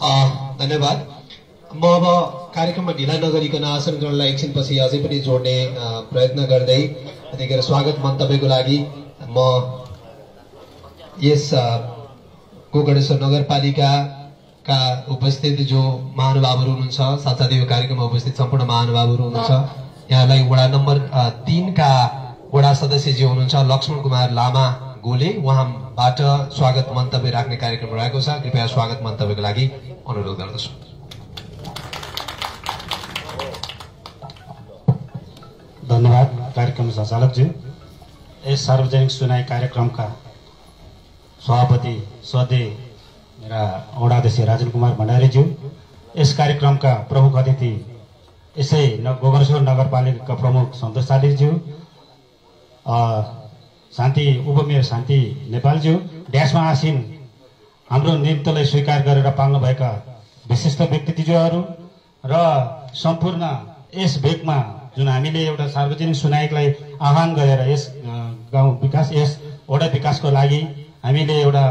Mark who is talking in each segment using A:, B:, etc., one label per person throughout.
A: धन्यवाद। म अब कार्यक्रममा ढिला नगरिकन आसन ग्रहणलाई एकछिनपछि अझै पनि जोड्ने प्रयत्न गर्दै त्यतिखेर स्वागत मन्तव्यको लागि म यस गोकर्णेश्वर नगरपालिकाका उपस्थित जो महानुभावहरू हुनुहुन्छ, साथसाथै यो कार्यक्रममा उपस्थित सम्पूर्ण महानुभावहरू हुनुहुन्छ, यहाँलाई वडा नम्बर 3 का वडा सदस्यजी हुनुहुन्छ लक्ष्मण कुमार लामा गोले, उहाँबाट स्वागत मन्तव्य राख्ने कार्यक्रम रहेको छ। कृपया स्वागत मन्तव्यको लागि अनुरोध गर्दछु।
B: धन्यवाद कार्यक्रम सञ्चालकज्यू। यस सार्वजनिक सुनाई कार्यक्रमका सभापति सधैँ मेरा वडाध्यक्ष राजन कुमार भण्डारीज्यू, यस कार्यक्रमका प्रमुख अतिथि यसै गोकर्णेश्वर नगरपालिकाका प्रमुख सन्तोष सादिकज्यू, शान्ति उपमेयर शान्ति नेपालज्यू, ड्यासमा आसीन हाम्रो निम्तलाई स्वीकार गरेर पाल्नुभएका विशिष्ट व्यक्तित्वहरू र सम्पूर्ण यस भेगमा जुन हामीले एउटा सार्वजनिक सुनाइलाई आह्वान गरेर यस गाउँ विकास यस वडा विकासको लागि हामीले एउटा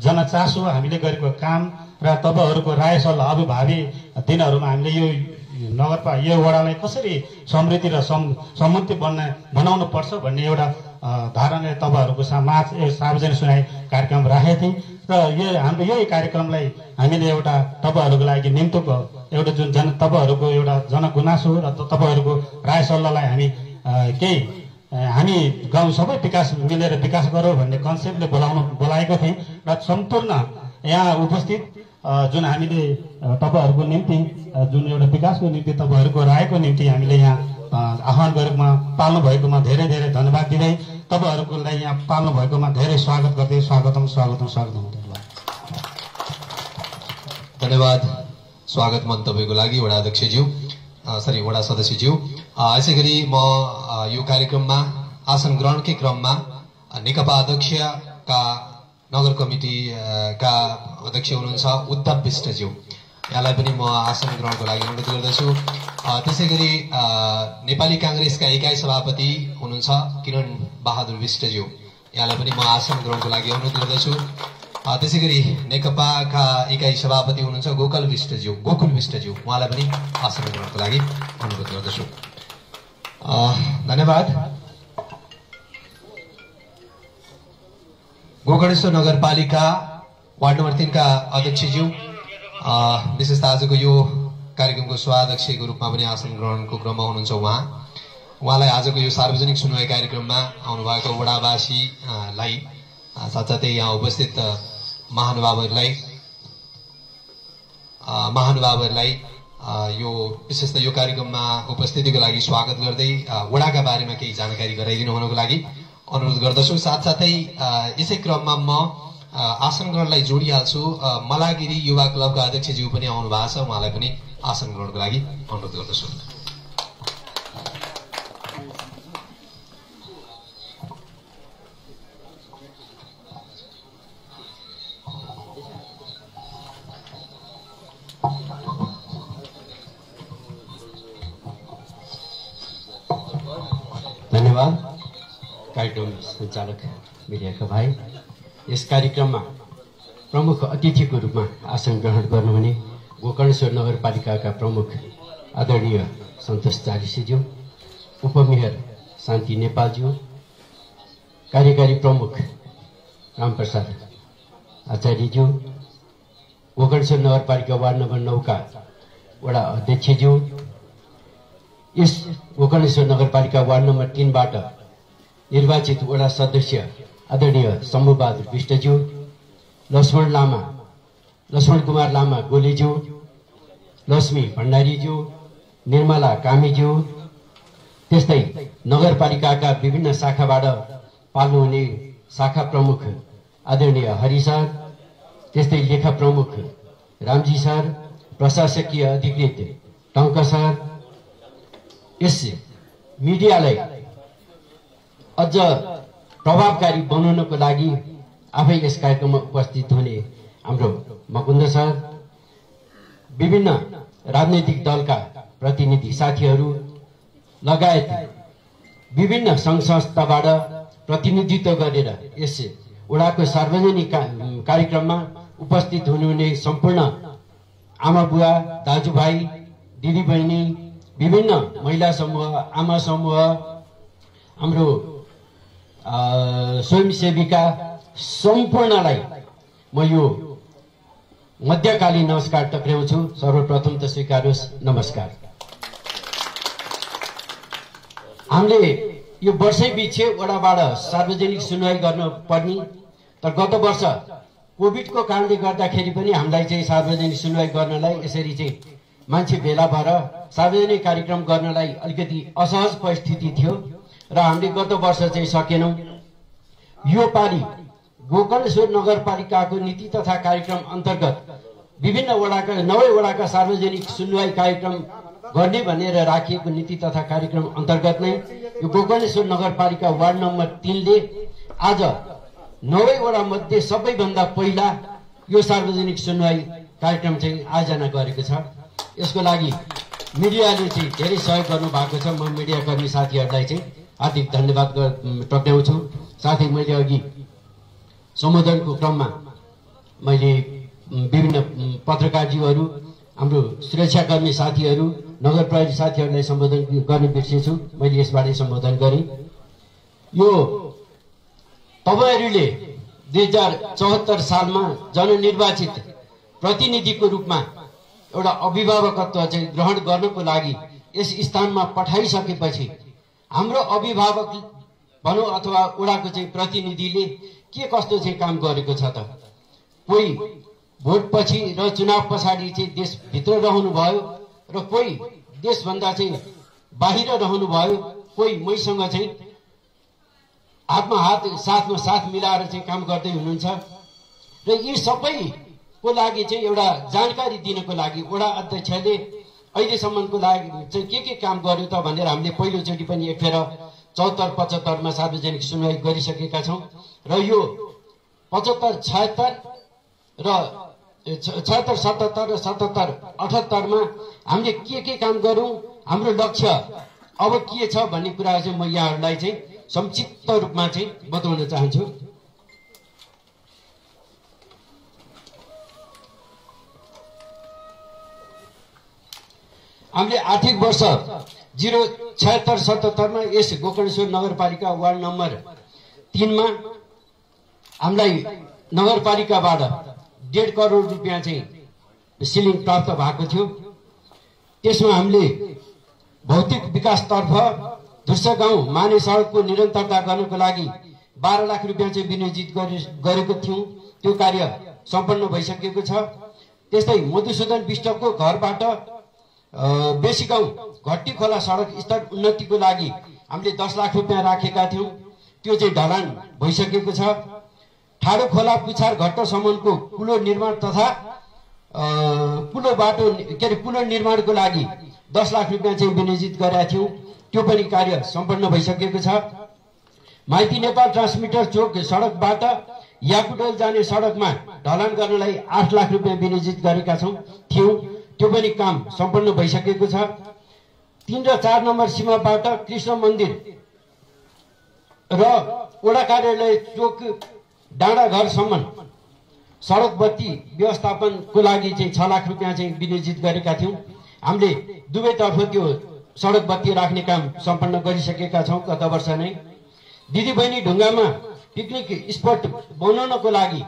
B: जनचासो हामीले गरेको काम र तपाईँहरूको राय सल्लाह अब भावी दिनहरूमा हामीले यो यो वडालाई कसरी समृद्धि र समुन्नति बनाउनु पर्छ भन्ने एउटा धारणा तपाईँहरूको माझ सार्वजनिक सुनाइ कार्यक्रम राखेको थियौँ र यो हाम्रो यही कार्यक्रमलाई हामीले एउटा तपाईँहरूको लागि निम्तोको एउटा जुन तपाईँहरूको एउटा जनगुनासो र तपाईँहरूको राय सल्लाहलाई हामी गाउँ सबै विकास मिलेर विकास गरौँ भन्ने कन्सेप्टले बोलाएको थियौँ र सम्पूर्ण यहाँ उपस्थित जुन हामीले तपाईँहरूको निम्ति जुन एउटा विकासको निम्ति तपाईँहरूको रायको निम्ति हामीले यहाँ आह्वान गरेकोमा पाल्नु भएकोमा धेरै धेरै धन्यवाद दिँदै तपाईँहरूलाई यहाँ पाल्नु भएकोमा धेरै स्वागत गर्दै स्वागतम।
A: धन्यवाद स्वागत मन्तव्यको लागि वडाध्यक्षज्यू वडा सदस्यज्यू। यसै गरी म यो कार्यक्रममा आसन ग्रहणकै क्रममा नेकपा अध्यक्षका नगर कमिटीका अध्यक्ष हुनुहुन्छ उद्धव विष्टज्यू, यहाँलाई पनि म आसन ग्रहणको लागि अनुरोध गर्दछु। त्यसै गरी नेपाली काङ्ग्रेसका इकाइ सभापति हुनुहुन्छ किरण बहादुर विष्टज्यू, यहाँलाई पनि म आसन ग्रहणको लागि अनुरोध गर्दछु। त्यसै गरी नेकपाका इकाइ सभापति हुनुहुन्छ गोकुल विष्टज्यू, उहाँलाई पनि आसन ग्रहणको लागि अनुरोध गर्दछु। धन्यवाद। गोकर्णेश्वर नगरपालिका वार्ड नम्बर 3 का अध्यक्षज्यू, विशेष आजको यो कार्यक्रमको सभाध्यक्षको रूपमा पनि आसन ग्रहणको क्रममा हुनुहुन्छ उहाँलाई आजको यो सार्वजनिक सुनवाई कार्यक्रममा आउनुभएको वडावासीलाई साथसाथै यहाँ उपस्थित महानुभावहरूलाई यो विशेष यो कार्यक्रममा उपस्थितिको लागि स्वागत गर्दै वडाका बारेमा केही जानकारी गराइदिनु हुनको लागि अनुरोध गर्दछु। साथसाथै यसै क्रममा म आसन ग्रहणलाई जोडिहाल्छु। मलागिरी युवा क्लबका अध्यक्षज्यू पनि आउनु भएको छ, उहाँलाई पनि आसन ग्रहणको लागि अनुरोध गर्दछु।
C: धन्यवाद कार्यक्रम सञ्चालक मिडियाका भाइ। यस कार्यक्रममा प्रमुख अतिथिको रूपमा आसन ग्रहण गर्नुहुने गोकर्णेश्वर नगरपालिकाका प्रमुख आदरणीय सन्तोष चालिसेज्यू, उपमेयर शान्ति नेपालज्यू, कार्यकारी प्रमुख रामप्रसाद आचार्यज्यू, गोकर्णेश्वर नगरपालिका वार्ड नम्बर 9 का वडा अध्यक्षज्यू, यस गोकर्णेश्वर नगरपालिका वार्ड नम्बर 3 बाट निर्वाचित वडा सदस्य आदरणीय शम्भुबहादुर विष्टज्यू, लक्ष्मण कुमार लामा गोलेज्यू, लक्ष्मी भण्डारीज्यू, निर्मला कामीज्यू, त्यस्तै नगरपालिकाका विभिन्न शाखाबाट पाल्नुहुने शाखा प्रमुख आदरणीय हरि सर, त्यस्तै लेखा प्रमुख रामजी सर, प्रशासकीय अधिकृत टङ्क सर, यस मिडियालाई अझ प्रभावकारी बनाउनको लागि आफै यस कार्यक्रममा उपस्थित हुने हाम्रो मकुन्द सर, विभिन्न राजनैतिक दलका प्रतिनिधि साथीहरू लगायत विभिन्न सङ्घ संस्थाबाट प्रतिनिधित्व गरेर यस वडाको सार्वजनिक कार्यक्रममा उपस्थित हुनुहुने सम्पूर्ण आमा बुवा, दाजुभाइ, दिदीबहिनी, विभिन्न महिला समूह, आमा समूह, हाम्रो स्वयंसेविका सम्पूर्णलाई म यो मध्यकालीन नमस्कार टक्राउँछु। सर्वप्रथम त स्वीकारोस्, नमस्कार। हामीले यो वर्षै पछि वडाबाट सार्वजनिक सुनवाई गर्न पर्ने, तर गत वर्ष कोभिडको कारणले गर्दाखेरि पनि हामीलाई चाहिँ सार्वजनिक सुनवाई गर्नलाई यसरी चाहिँ मान्छे भेला भएर सार्वजनिक कार्यक्रम गर्नलाई अलिकति असहज परिस्थिति थियो र हामीले गत वर्ष चाहिँ सकेनौं। यो पालि गोकर्णेश्वर नगरपालिकाको नीति तथा कार्यक्रम अन्तर्गत विभिन्न वडाका 9 वडाका सार्वजनिक सुनवाई कार्यक्रम गर्ने भनेर राखिएको नीति तथा कार्यक्रम अन्तर्गत नै यो गोकर्णेश्वर नगरपालिका वार्ड नम्बर 3 ले आज 9 वडा मध्ये सबैभन्दा पहिला यो सार्वजनिक सुनवाई कार्यक्रम चाहिँ आयोजना गरेको छ। यसको लागि मिडियाले चाहिँ धेरै सहयोग गर्नु भएको छ। म मिडियाकर्मी साथीहरूलाई चाहिँ हार्दिक धन्यवाद टक्राउँछु। साथै मैले अघि सम्बोधनको क्रममा मैले विभिन्न पत्रकारज्यूहरू, हाम्रो सुरक्षाकर्मी साथीहरू, नगर प्रहरी साथीहरूलाई सम्बोधन गर्न बिर्सेछु। मैले यसबारे सम्बोधन गरेँ। यो तपाईहरूले 2074 सालमा जननिर्वाचित प्रतिनिधिको रूपमा एउटा अभिभावकत्व चाहिँ ग्रहण गर्नको लागि यस स्थानमा पठाइसकेपछि हाम्रो अभिभावक भनौँ अथवा वडाको चाहिँ प्रतिनिधिले के कस्तो चाहिँ काम गरेको छ त? कोही भोटपछि र चुनाव पछाडि चाहिँ देशभित्र रहनुभयो र कोही देशभन्दा चाहिँ बाहिर रहनुभयो, कोही मैसँग चाहिँ हातमा हात साथमा साथ मिलाएर चाहिँ काम गर्दै हुनुहुन्छ। र यी सबैको लागि चाहिँ एउटा जानकारी दिनको लागि वडा अध्यक्षले अहिलेसम्मको लागि चाहिँ के काम गर्यो त भनेर हामीले पहिलोचोटि पनि एकफेर 74-75 मा सार्वजनिक सुनवाई गरिसकेका छौं र यो 75, 76 र 76, 77 र 77, 78 मा हामीले के काम गर्यौं, हाम्रो लक्ष्य अब के छ भन्ने कुरा चाहिँ म यहाँहरूलाई चाहिँ संक्षिप्त रूपमा चाहिँ बताउन चाहन्छु। हामीले आर्थिक वर्ष 076-77 मा यस गोकर्णेश्वर नगरपालिका वार्ड नम्बर 3 मा हामीलाई नगरपालिकाबाट 1.5 करोड रुपियाँ चाहिँ सिलिङ प्राप्त भएको थियो। त्यसमा हामीले भौतिक विकासतर्फ धुर्सा गाउँ माने सडकको निरन्तरता गर्नको लागि 12 लाख रुपियाँ चाहिँ विनियोजित गरेको थियौं। त्यो कार्य सम्पन्न भइसकेको छ। त्यस्तै मधुसूदन विष्टको घरबाट बेसी गाउँ घट्टी खोला सडक स्तर उन्नतिको लागि हामीले 10 लाख रुपियाँ राखेका थियौं। त्यो चाहिँ ढलान भइसकेको छ। ठाडो खोला पुछार घट्टसम्मको पुलो निर्माण तथा पुलो बाटो पुलो निर्माणको लागि 10 लाख रुपियाँ चाहिँ विनियोजित गरेका थियौं। त्यो पनि कार्य सम्पन्न भइसकेको छ। माइती नेपाल ट्रान्समिटर चोक सडकबाट याकुटोल जाने सडकमा ढलान गर्नलाई 8 लाख रुपियाँ विनियोजित गरेका थियौं। त्यो पनि काम सम्पन्न भइसकेको छ। 3 र 4 नम्बर सीमाबाट कृष्ण मन्दिर र वडा कार्यालय चोक डाँडा घरसम्म सडक बत्ती व्यवस्थापनको लागि चाहिँ 6 लाख रुपियाँ चाहिँ विनियोजित गरेका थियौं। हामीले दुवैतर्फ त्यो सडक बत्ती राख्ने काम सम्पन्न गरिसकेका छौं गत वर्ष नै। दिदी बहिनी ढुङ्गामा पिकनिक स्पट बनाउनको लागि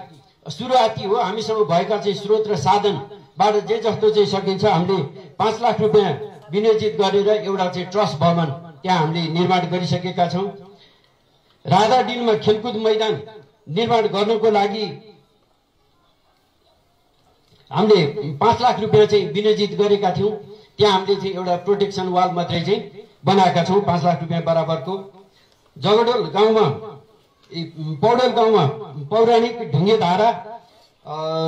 C: सुरुवाती हो, हामीसँग भएका चाहिँ स्रोत र साधनबाट जे जस्तो चाहिँ सकिन्छ हामीले 5 लाख रुपियाँ विनियोजित गरेर एउटा चाहिँ ट्रस्ट भवन त्यहाँ हामीले निर्माण गरिसकेका छौं। राधाडिलमा खेलकुद मैदान निर्माण गर्नको लागि हामीले 5 लाख रुपियाँ चाहिँ विनियोजित गरेका थियौं। त्यहाँ हामीले चाहिँ एउटा प्रोटेक्सन वाल मात्रै चाहिँ बनाएका छौं 5 लाख रुपियाँ बराबरको। जगडोल गाउँमा पौडेल गाउँमा पौराणिक ढुङ्गे धारा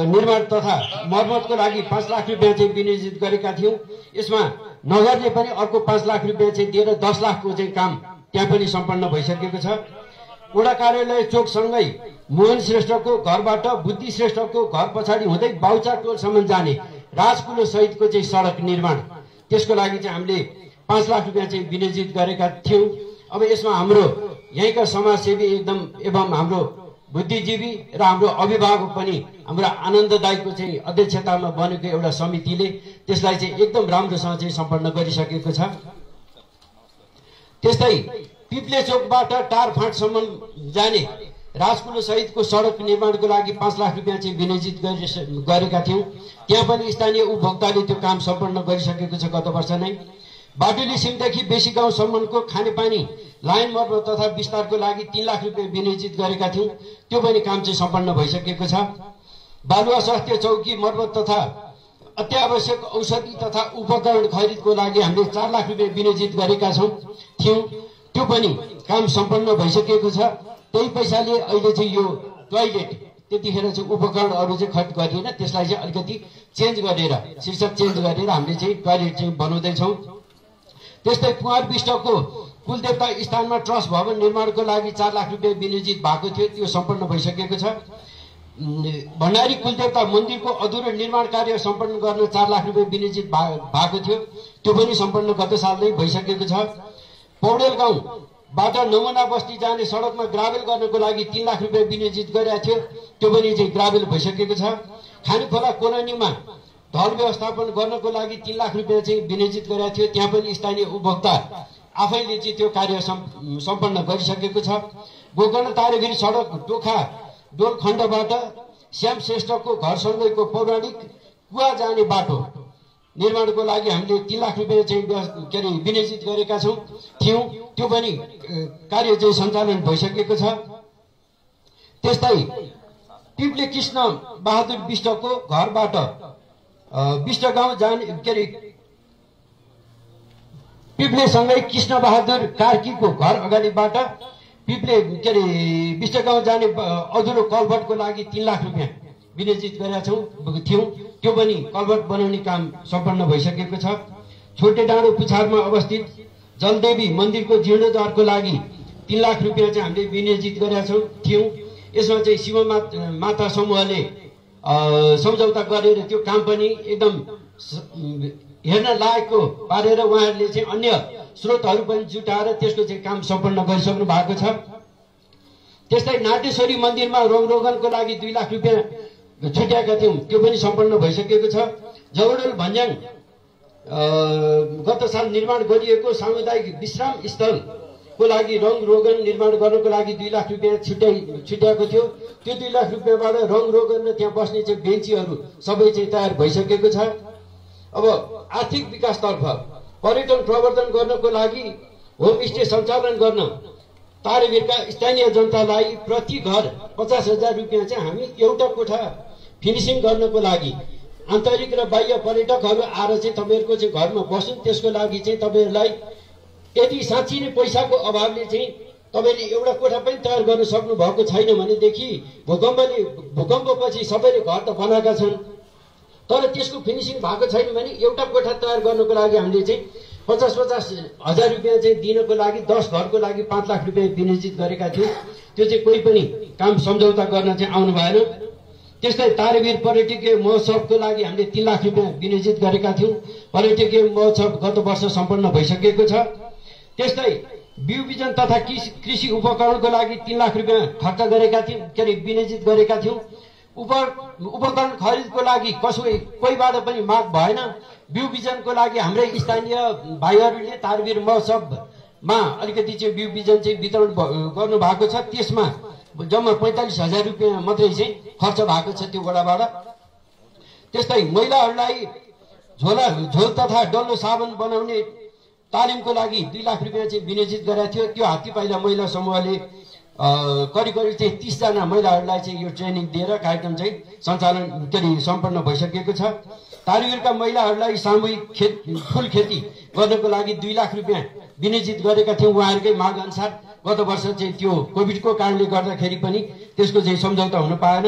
C: निर्माण तथा मर्मतको लागि 5 लाख रुपियाँ चाहिँ विनियोजित गरेका थियौं। यसमा नगरले पनि अर्को 5 लाख रुपियाँ चाहिँ दिएर 10 लाखको चाहिँ काम त्यहाँ पनि सम्पन्न भइसकेको छ। वडा कार्यालय चोकसँगै मोहन श्रेष्ठको घरबाट बुद्धि श्रेष्ठको घर पछाडि हुँदै बाउचा टोलसम्म जाने राजकुलो सहितको चाहिँ सडक निर्माण, त्यसको लागि चाहिँ हामीले 5 लाख रुपियाँ चाहिँ विनियोजित गरेका थियौं। अब यसमा हाम्रो यहीँका समाजसेवी एवं हाम्रो बुद्धिजीवी र हाम्रो अभिभावक पनि हाम्रो आनन्ददायीको चाहिँ अध्यक्षतामा बनेको एउटा समितिले त्यसलाई चाहिँ एकदम राम्रोसँग चाहिँ सम्पन्न गरिसकेको छ। त्यस्तै पिप्ले चोकबाट टारफाँटसम्म जाने राजकुलो सहितको सडक निर्माणको लागि 5 लाख रुपियाँ चाहिँ विनियोजित गरेका थियौँ। त्यहाँ पनि स्थानीय उपभोक्ताले त्यो काम सम्पन्न गरिसकेको छ गत वर्ष नै। बाटुली सिमदेखि बेसी गाउँसम्मको खानेपानी लाइन मर्मत तथा विस्तारको लागि 3 लाख रुपियाँ विनियोजित गरेका थियौँ। त्यो पनि काम चाहिँ सम्पन्न भइसकेको छ। बालुवा स्वास्थ्य चौकी मर्मत तथा अत्यावश्यक औषधि तथा उपकरण खरिदको लागि हामीले 4 लाख रुपियाँ विनियोजित गरेका थियौँ। त्यो पनि काम सम्पन्न भइसकेको छ। त्यही पैसाले अहिले चाहिँ यो टोयलेट त्यतिखेर चाहिँ उपकरणहरू चाहिँ खरिद गरिएन, त्यसलाई चाहिँ अलिकति चेन्ज गरेर शीर्षक चेन्ज गरेर हामीले चाहिँ टोयलेट चाहिँ बनाउँदैछौँ। त्यस्तै कुमार विष्टको कुलदेवता स्थानमा ट्रस्ट भवन निर्माणको लागि 4 लाख रुपियाँ विनियोजित भएको थियो, त्यो सम्पन्न भइसकेको छ। भण्डारी कुलदेवता मन्दिरको अधुरो निर्माण कार्य सम्पन्न गर्न 4 लाख रुपियाँ विनियोजित भएको थियो, त्यो पनि सम्पन्न गत साल नै भइसकेको छ। पौडेल गाउँबाट नमुना बस्ती जाने सडकमा ग्राभेल गर्नको लागि 3 लाख रुपियाँ विनियोजित गरेका थियो, त्यो पनि चाहिँ ग्राभेल भइसकेको छ। खानेखोला कोलोनीमा ढल व्यवस्थापन गर्नको लागि 3 लाख रुपियाँ चाहिँ विनियोजित गरेका थियो, त्यहाँ पनि स्थानीय उपभोक्ता आफैले चाहिँ त्यो कार्य सम्पन्न गरिसकेको छ। गोकर्ण तारेभिर सडक टोखा डोलखण्डबाट श्याम श्रेष्ठको घरसँगैको पौराणिक कुवा जाने बाटो निर्माणको लागि हामीले 3 लाख रुपियाँ चाहिँ विनियोजित गरेका थियौँ, त्यो पनि कार्य चाहिँ सञ्चालन भइसकेको छ। त्यस्तै पिप्ले कृष्ण बहादुर विष्टको घरबाट विष्ट गाउँ जाने पिप्लेसँगै कृष्ण बहादुर कार्कीको घर अगाडिबाट पिप्ले विष्ट गाउँ जाने अधुरो कलभटको लागि 3 लाख रुपियाँ विनियोजित गरेका थियौँ, त्यो पनि कलभट बनाउने काम सम्पन्न भइसकेको छ। छोटे डाँडो पुछारमा अवस्थित जलदेवी मन्दिरको जीर्णोद्धारको लागि 3 लाख रुपियाँ चाहिँ हामीले विनियोजित गरेका थियौँ। यसमा चाहिँ शिव माता समूहले सम्झौता गरेर त्यो काम पनि एकदम हेर्न लायकको पारेर उहाँहरूले चाहिँ अन्य स्रोतहरू पनि जुटाएर त्यसको चाहिँ काम सम्पन्न गरिसक्नु भएको छ। त्यस्तै नाटेश्वरी मन्दिरमा रोगनको लागि 2 लाख रुपियाँ छुट्याएका थियौँ, त्यो पनि सम्पन्न भइसकेको छ। जगडोल भन्ज्याङ गत साल निर्माण गरिएको सामुदायिक विश्राम स्थलको लागि रङ रोगन निर्माण गर्नको लागि 2 लाख रुपियाँ छुट्याएको थियो, त्यो 2 लाख रुपियाँबाट रङ रोगन र त्यहाँ बस्ने चाहिँ बेन्चीहरू सबै चाहिँ तयार भइसकेको छ। अब आर्थिक विकासतर्फ पर्यटन प्रवर्धन गर्नको लागि होमस्टे सञ्चालन गर्न तारेभिरका स्थानीय जनतालाई प्रति घर 50,000 रुपियाँ चाहिँ हामी एउटा कोठा फिनिसिङ गर्नको लागि आन्तरिक र बाह्य पर्यटकहरू आएर चाहिँ तपाईँहरूको चाहिँ घरमा बस्नु, त्यसको लागि चाहिँ तपाईँहरूलाई यदि साँच्ची नै पैसाको अभावले चाहिँ तपाईँले एउटा कोठा पनि तयार गर्न सक्नु भएको छैन भनेदेखि भूकम्पपछि सबैले घर त बनाएका छन्, तर त्यसको फिनिसिङ भएको छैन भने एउटा कोठा तयार गर्नको लागि हामीले चाहिँ 50,000 रुपियाँ चाहिँ दिनको लागि 10 घरको लागि 5 लाख रुपियाँ विनियोजित गरेका थियौँ। त्यो चाहिँ कोही पनि काम सम्झौता गर्न चाहिँ आउनु भएन। त्यस्तै तारेभिर पर्यटकीय महोत्सवको लागि हामीले 3 लाख रुपियाँ विनियोजित गरेका थियौँ। पर्यटकीय महोत्सव गत वर्ष सम्पन्न भइसकेको छ। त्यस्तै बिउ बिजन तथा कृषि उपकरणको लागि 3 लाख रुपियाँ खर्च गरेका थियौँ, विनियोजित गरेका थियौँ। उपकरण खरिदको लागि कोहीबाट पनि माग भएन। बिउ बिजनको लागि हाम्रै स्थानीय भाइहरूले तारवीर महोत्सवमा अलिकति चाहिँ बिउ बिजन चाहिँ वितरण गर्नु भएको छ, त्यसमा जम्मा 45,000 रुपियाँ मात्रै चाहिँ खर्च भएको छ त्यो वडाबाट। त्यस्तै महिलाहरूलाई झोल तथा डल्लो साबुन बनाउने तालिमको लागि 2 लाख रुपियाँ चाहिँ विनियोजित गरेका थियो। त्यो हात्ती पाइला महिला समूहले करिब चाहिँ 30 जना महिलाहरूलाई चाहिँ यो ट्रेनिङ दिएर कार्यक्रम चाहिँ सञ्चालन सम्पन्न भइसकेको छ। तारवीरका महिलाहरूलाई सामूहिक फुल खेती गर्नको लागि 2 लाख रुपियाँ विनियोजित गरेका थियौँ। उहाँहरूकै माग अनुसार गत वर्ष चाहिँ त्यो कोभिडको कारणले गर्दाखेरि पनि त्यसको चाहिँ सम्झौता हुन पाएन।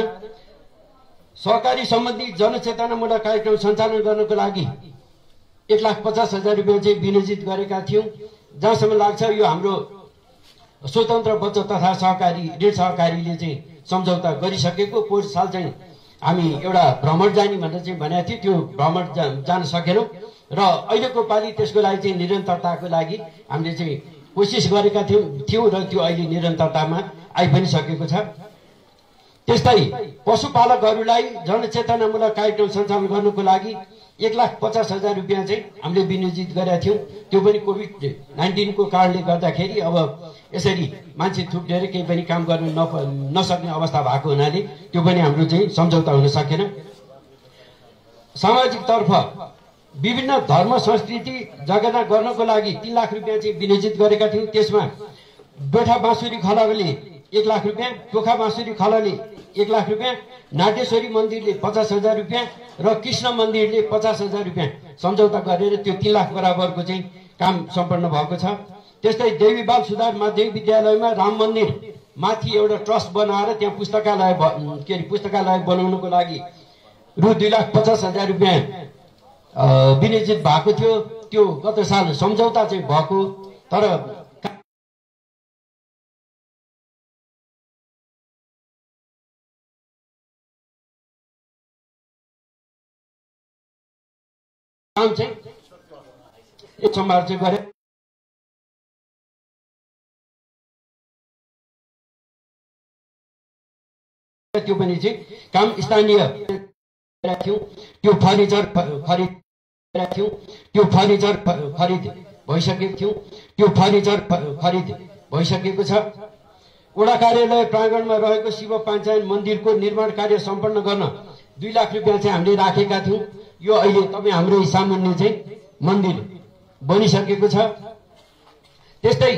C: सहकारी सम्बन्धी जनचेतनामूलक कार्यक्रम सञ्चालन गर्नको लागि 1,50,000 रुपियाँ चाहिँ विनियोजित गरेका थियौँ। जहाँसम्म लाग्छ यो हाम्रो स्वतन्त्र बचत तथा सहकारी ऋण सहकारीले चाहिँ सम्झौता गरिसकेको। पोहोर साल चाहिँ हामी एउटा भ्रमण जाने भनेर चाहिँ भनेको थियौँ, त्यो भ्रमण जान सकेनौँ र अहिलेको पालि त्यसको लागि चाहिँ निरन्तरताको लागि हामीले चाहिँ कोसिस गरेका थियौँ र त्यो अहिले निरन्तरतामा आइ पनि सकेको छ। त्यस्तै पशुपालकहरूलाई जनचेतनामूलक कार्यक्रम सञ्चालन गर्नुको लागि 1,50,000 रुपियाँ चाहिँ हामीले विनियोजित गरेका थियौँ। त्यो पनि कोभिड-19 को कारणले गर्दाखेरि अब यसरी मान्छे थुप्रेर केही पनि काम गर्न नसक्ने अवस्था भएको हुनाले त्यो पनि हाम्रो चाहिँ सम्झौता हुन सकेन। सामाजिक तर्फ विभिन्न धर्म संस्कृति जगेर्ना गर्नको लागि 3 लाख रुपियाँ चाहिँ विनियोजित गरेका थियौँ। त्यसमा डोठा बाँसुरी खलले 1 लाख रुपियाँ, टोखा बाँसुरी खलले 1 लाख रुपियाँ, नाटेश्वरी मन्दिरले 50,000 रुपियाँ र कृष्ण मन्दिरले 50,000 रुपियाँ सम्झौता गरेर त्यो 3 लाख बराबरको चाहिँ काम सम्पन्न भएको छ। त्यस्तै देवी बाल सुधार माध्यमिक विद्यालयमा राम मन्दिर माथि एउटा ट्रस्ट बनाएर त्यहाँ पुस्तकालय बनाउनको लागि रु 2,50,000 रुपियाँ विनियोजित भएको थियो। त्यो गत साल सम्झौता चाहिँ भएको, तर काम चाहिँ एक सम्भार चाहिँ गरे। त्यो पनि चाहिँ काम स्थानीय थियौँ। त्यो फर्निचर खरिद भइसकेको थियौँ। त्यो फर्निचर खरिद भइसकेको छ। वडा कार्यालय प्राङ्गणमा रहेको शिव पाञ्चायन मन्दिरको निर्माण कार्य सम्पन्न गर्न 2 लाख रुपियाँ चाहिँ हामीले राखेका थियौँ। यो अहिले तपाईँ हाम्रो सामान्य चाहिँ मन्दिर बनिसकेको छ। त्यस्तै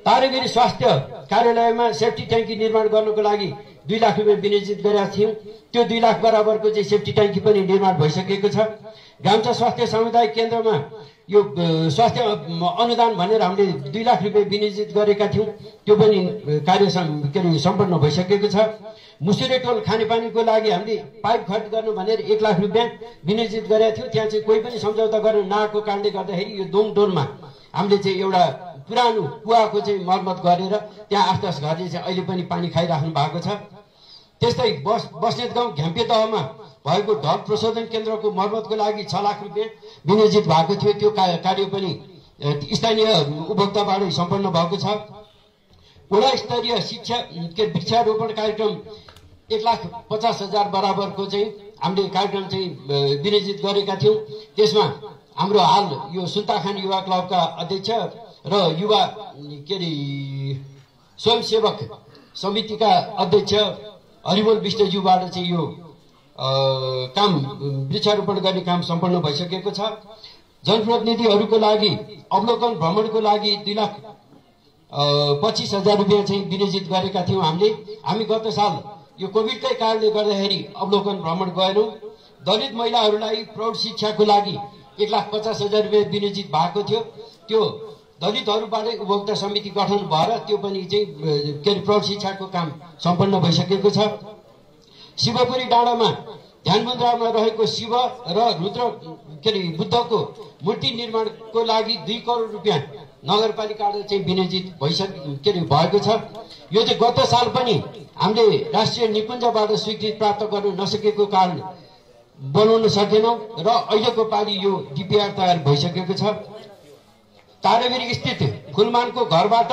C: तारागिरी स्वास्थ्य कार्यालयमा सेफ्टी ट्याङ्की निर्माण गर्नको लागि 2 लाख रुपियाँ विनियोजित गरेका थियौँ। त्यो 2 लाख बराबरको चाहिँ सेफ्टी ट्याङ्की पनि निर्माण भइसकेको छ। गाउँचा स्वास्थ्य सामुदायिक केन्द्रमा यो स्वास्थ्य अनुदान भनेर हामीले 2 लाख रुपियाँ विनियोजित गरेका थियौँ। त्यो पनि कार्य सम्पन्न भइसकेको छ। मुसुरे टोल खानेपानीको लागि हामीले पाइप खरिद गर्नु भनेर 1 लाख रुपियाँ विनियोजित गरेका थियौँ। त्यहाँ चाहिँ कोही पनि सम्झौता गर्न नआएको कारणले गर्दाखेरि यो दोङ टोलमा हामीले चाहिँ एउटा पुरानो कुवाको चाहिँ मर्मत गरेर त्यहाँ 8-10 घरले चाहिँ अहिले पनि पानी खाइराख्नु भएको छ। त्यस्तै बस्नेत गाउँ घ्याम्पे तहमा भएको ढल प्रशोधन केन्द्रको मर्मतको लागि 6 लाख रुपियाँ विनियोजित भएको थियो। त्यो कार्य पनि स्थानीय उपभोक्ताबाटै सम्पन्न भएको छ। वडा स्तरीय शिक्षा वृक्षारोपण कार्यक्रम 1,50,000 बराबरको चाहिँ हामीले कार्यक्रम चाहिँ विनियोजित गरेका थियौँ। त्यसमा हाम्रो हाल यो सुन्ताखान युवा क्लबका अध्यक्ष र युवा स्वयंसेवक समितिका अध्यक्ष हरिबोल विष्टज्यूबाट चाहिँ यो काम वृक्षारोपण गर्ने काम सम्पन्न भइसकेको छ। जनप्रतिनिधिहरूको लागि अवलोकन भ्रमणको लागि 2,25,000 रुपियाँ चाहिँ विनियोजित गरेका थियौँ हामी गत साल यो कोभिडकै कारणले गर्दाखेरि अवलोकन भ्रमण गएनौँ। दलित महिलाहरूलाई प्रौढ शिक्षाको लागि 1,50,000 रुपियाँ विनियोजित भएको थियो। त्यो दलितहरूबाटै उपभोक्ता समिति गठन भएर त्यो पनि चाहिँ प्रौढ शिक्षाको काम सम्पन्न भइसकेको छ। शिवपुरी डाँडामा ध्यान मुद्रामा रहेको शिव र रुद्र बुद्धको मूर्ति निर्माणको लागि 2 करोड रुपियाँ नगरपालिकाले चाहिँ विनियोजित भएको छ। यो चाहिँ गत साल पनि हामीले राष्ट्रिय निकुञ्जबाट स्वीकृति प्राप्त गर्न नसकेको कारण बनाउन सकेनौँ र अहिलेको पालि यो डिपिआर तयार भइसकेको छ। तारागिरी स्थित फुलमानको घरबाट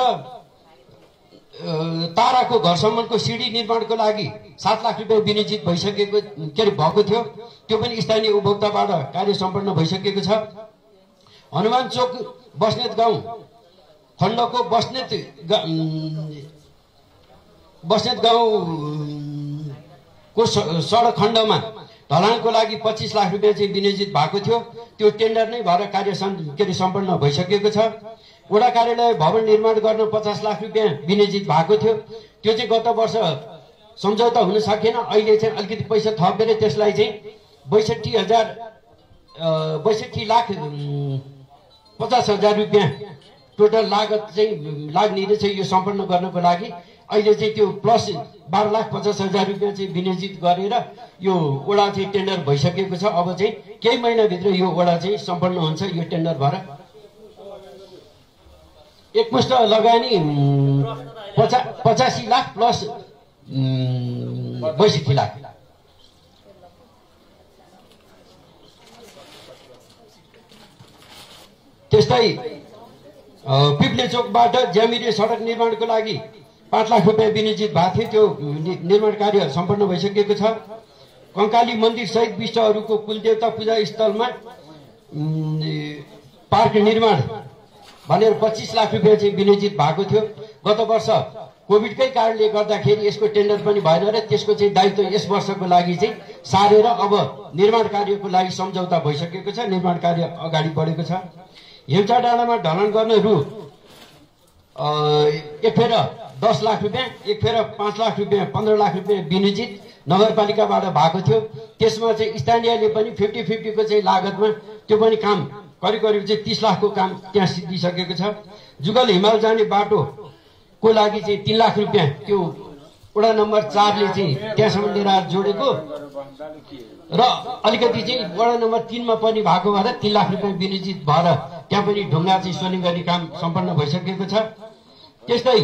C: ताराको घरसम्मको सिडी निर्माणको लागि 7 लाख रुपियाँ विनियोजित भइसकेको भएको थियो। त्यो पनि स्थानीय उपभोक्ताबाट कार्य सम्पन्न भइसकेको छ। हनुमान चोक बस्नेत गाउँ खण्डको बस्नेत गाउँको सडक खण्डमा ढलानको लागि 25 लाख रुपियाँ चाहिँ विनियोजित भएको थियो। त्यो टेन्डर नै भएर कार्य सम्पन्न भइसकेको छ। वडा कार्यालय भवन निर्माण गर्न 50 लाख रुपियाँ विनियोजित भएको थियो। त्यो चाहिँ गत वर्ष सम्झौता हुन सकेन। अहिले चाहिँ अलिकति पैसा थपेर त्यसलाई चाहिँ 62,50,000 रुपियाँ टोटल लागत चाहिँ लाग्ने रहेछ यो सम्पन्न गर्नको लागि। अहिले चाहिँ त्यो प्लस 12,50,000 रुपियाँ चाहिँ विनियोजित गरेर यो वडा चाहिँ टेन्डर भइसकेको छ। अब चाहिँ केही महिनाभित्र यो वडा चाहिँ सम्पन्न हुन्छ यो टेन्डर भएर। एकमुष्ट लगानी 85 लाख प्लस 62 लाख। त्यस्तै पिप्ले चोकबाट ज्यामिरे सडक निर्माणको लागि 5 लाख रुपियाँ विनियोजित भएको थियो, त्यो निर्माण कार्य सम्पन्न भइसकेको छ। कङ्काली मन्दिर सहित विष्टहरूको कुलदेवता पूजा स्थलमा पार्क निर्माण भनेर 25 लाख रुपियाँ चाहिँ विनियोजित भएको थियो। गत वर्ष कोभिडकै कारणले गर्दाखेरि यसको टेन्डर पनि भएन र त्यसको चाहिँ दायित्व यस वर्षको लागि चाहिँ सारेर अब निर्माण कार्यको लागि सम्झौता भइसकेको छ, निर्माण कार्य अगाडि बढेको छ। हेम्चा डाँडामा ढलान गर्ने रु एक फेर 10 लाख रुपियाँ, एक फेर 5 लाख रुपियाँ, 15 लाख रुपियाँ विनियोजित नगरपालिकाबाट भएको थियो। त्यसमा चाहिँ स्थानीयले पनि 50-50 को चाहिँ लागतमा त्यो पनि काम करिब चाहिँ 30 लाखको काम त्यहाँ सिद्धिसकेको छ। जुगल हिमाल जाने बाटोको लागि चाहिँ 3 लाख रुपियाँ त्यो वडा नम्बर 4 ले चाहिँ त्यहाँसम्म लिएर जोडेको र अलिकति चाहिँ वडा नम्बर 3 मा पनि भएको भएर 3 लाख रुपियाँ विनियोजित भएर त्यहाँ पनि ढुङ्गा चाहिँ सोलिङ गर्ने काम सम्पन्न भइसकेको छ। त्यस्तै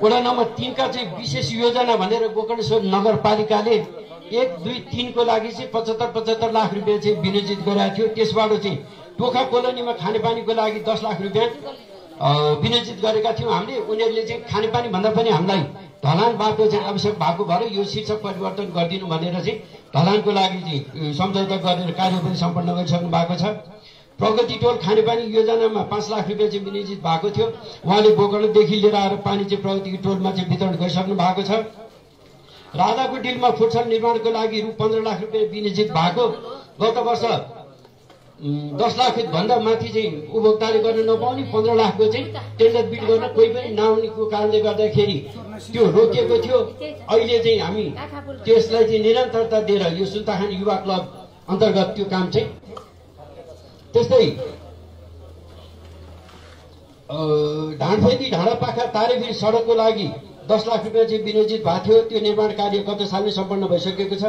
C: वडा नम्बर 3 का चाहिँ विशेष योजना भनेर गोकर्णेश्वर नगरपालिकाले 1, 2, 3 को लागि चाहिँ 75 लाख रुपियाँ चाहिँ विनियोजित गरेको थियो। त्यसबाट चाहिँ टोखा कोलोनीमा खानेपानीको लागि 10 लाख रुपियाँ विनियोजित गरेका थियौँ हामीले। उनीहरूले चाहिँ खानेपानी भन्दा पनि हामीलाई ढलान बाटो चाहिँ आवश्यक भएको भएर यो शीर्षक परिवर्तन गरिदिनु भनेर चाहिँ ढलानको लागि चाहिँ सम्झौता गरेर कार्य पनि सम्पन्न गरिसक्नु भएको छ। प्रगति टोल खानेपानी योजनामा 5 लाख रुपियाँ चाहिँ विनियोजित भएको थियो। उहाँले गोकर्णदेखि लिएर आएर पानी चाहिँ प्रगति टोलमा चाहिँ वितरण गरिसक्नु भएको छ। राधाको डिलमा फुटसल निर्माणको लागि रु 15 लाख रुपियाँ विनियोजित भएको। गत वर्ष 10 लाख भन्दा माथि चाहिँ उपभोक्ताले गर्न नपाउने 15 लाखको चाहिँ टेन्डर बिड गर्न कोही पनि नआउनेको कारणले गर्दाखेरि त्यो रोकिएको थियो। अहिले चाहिँ हामी त्यसलाई चाहिँ निरन्तरता दिएर यो सुन्ताखानी युवा क्लब अन्तर्गत त्यो काम चाहिँ। त्यस्तै ढाँडफेदी ढाँडापाखा तारेभिर सडकको लागि 10 लाख रुपियाँ चाहिँ विनियोजित भएको थियो। त्यो निर्माण कार्य गत सालमै सम्पन्न भइसकेको छ।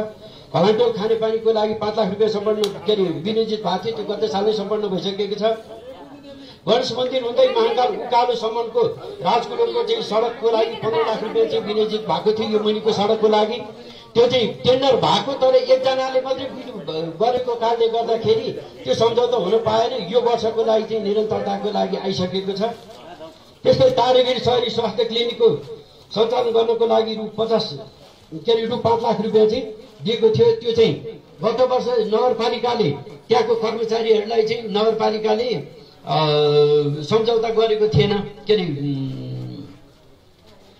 C: भलान्टोल खानेपानीको लागि 5 लाख रुपियाँ सम्पन्न विनियोजित भएको थियो, त्यो गत सालमै सम्पन्न भइसकेको छ। गणेश मन्दिर हुँदै महाकाल उकालोसम्मको राजकुलको चाहिँ सडकको लागि 15 लाख रुपियाँ चाहिँ विनियोजित भएको थियो। यो मुनिको सडकको लागि त्यो चाहिँ टेन्डर भएको तर एकजनाले मात्रै गरेको कारणले गर्दाखेरि त्यो सम्झौता हुन पाएन। यो वर्षको लागि चाहिँ निरन्तरताको लागि आइसकेको छ। त्यस्तै तारेभिर शहरी स्वास्थ्य क्लिनिकको सञ्चालन गर्नको लागि रु 5 लाख रुपियाँ चाहिँ दिएको थियो। त्यो चाहिँ गत वर्ष नगरपालिकाले त्यहाँको कर्मचारीहरूलाई चाहिँ नगरपालिकाले सम्झौता गरेको थिएन,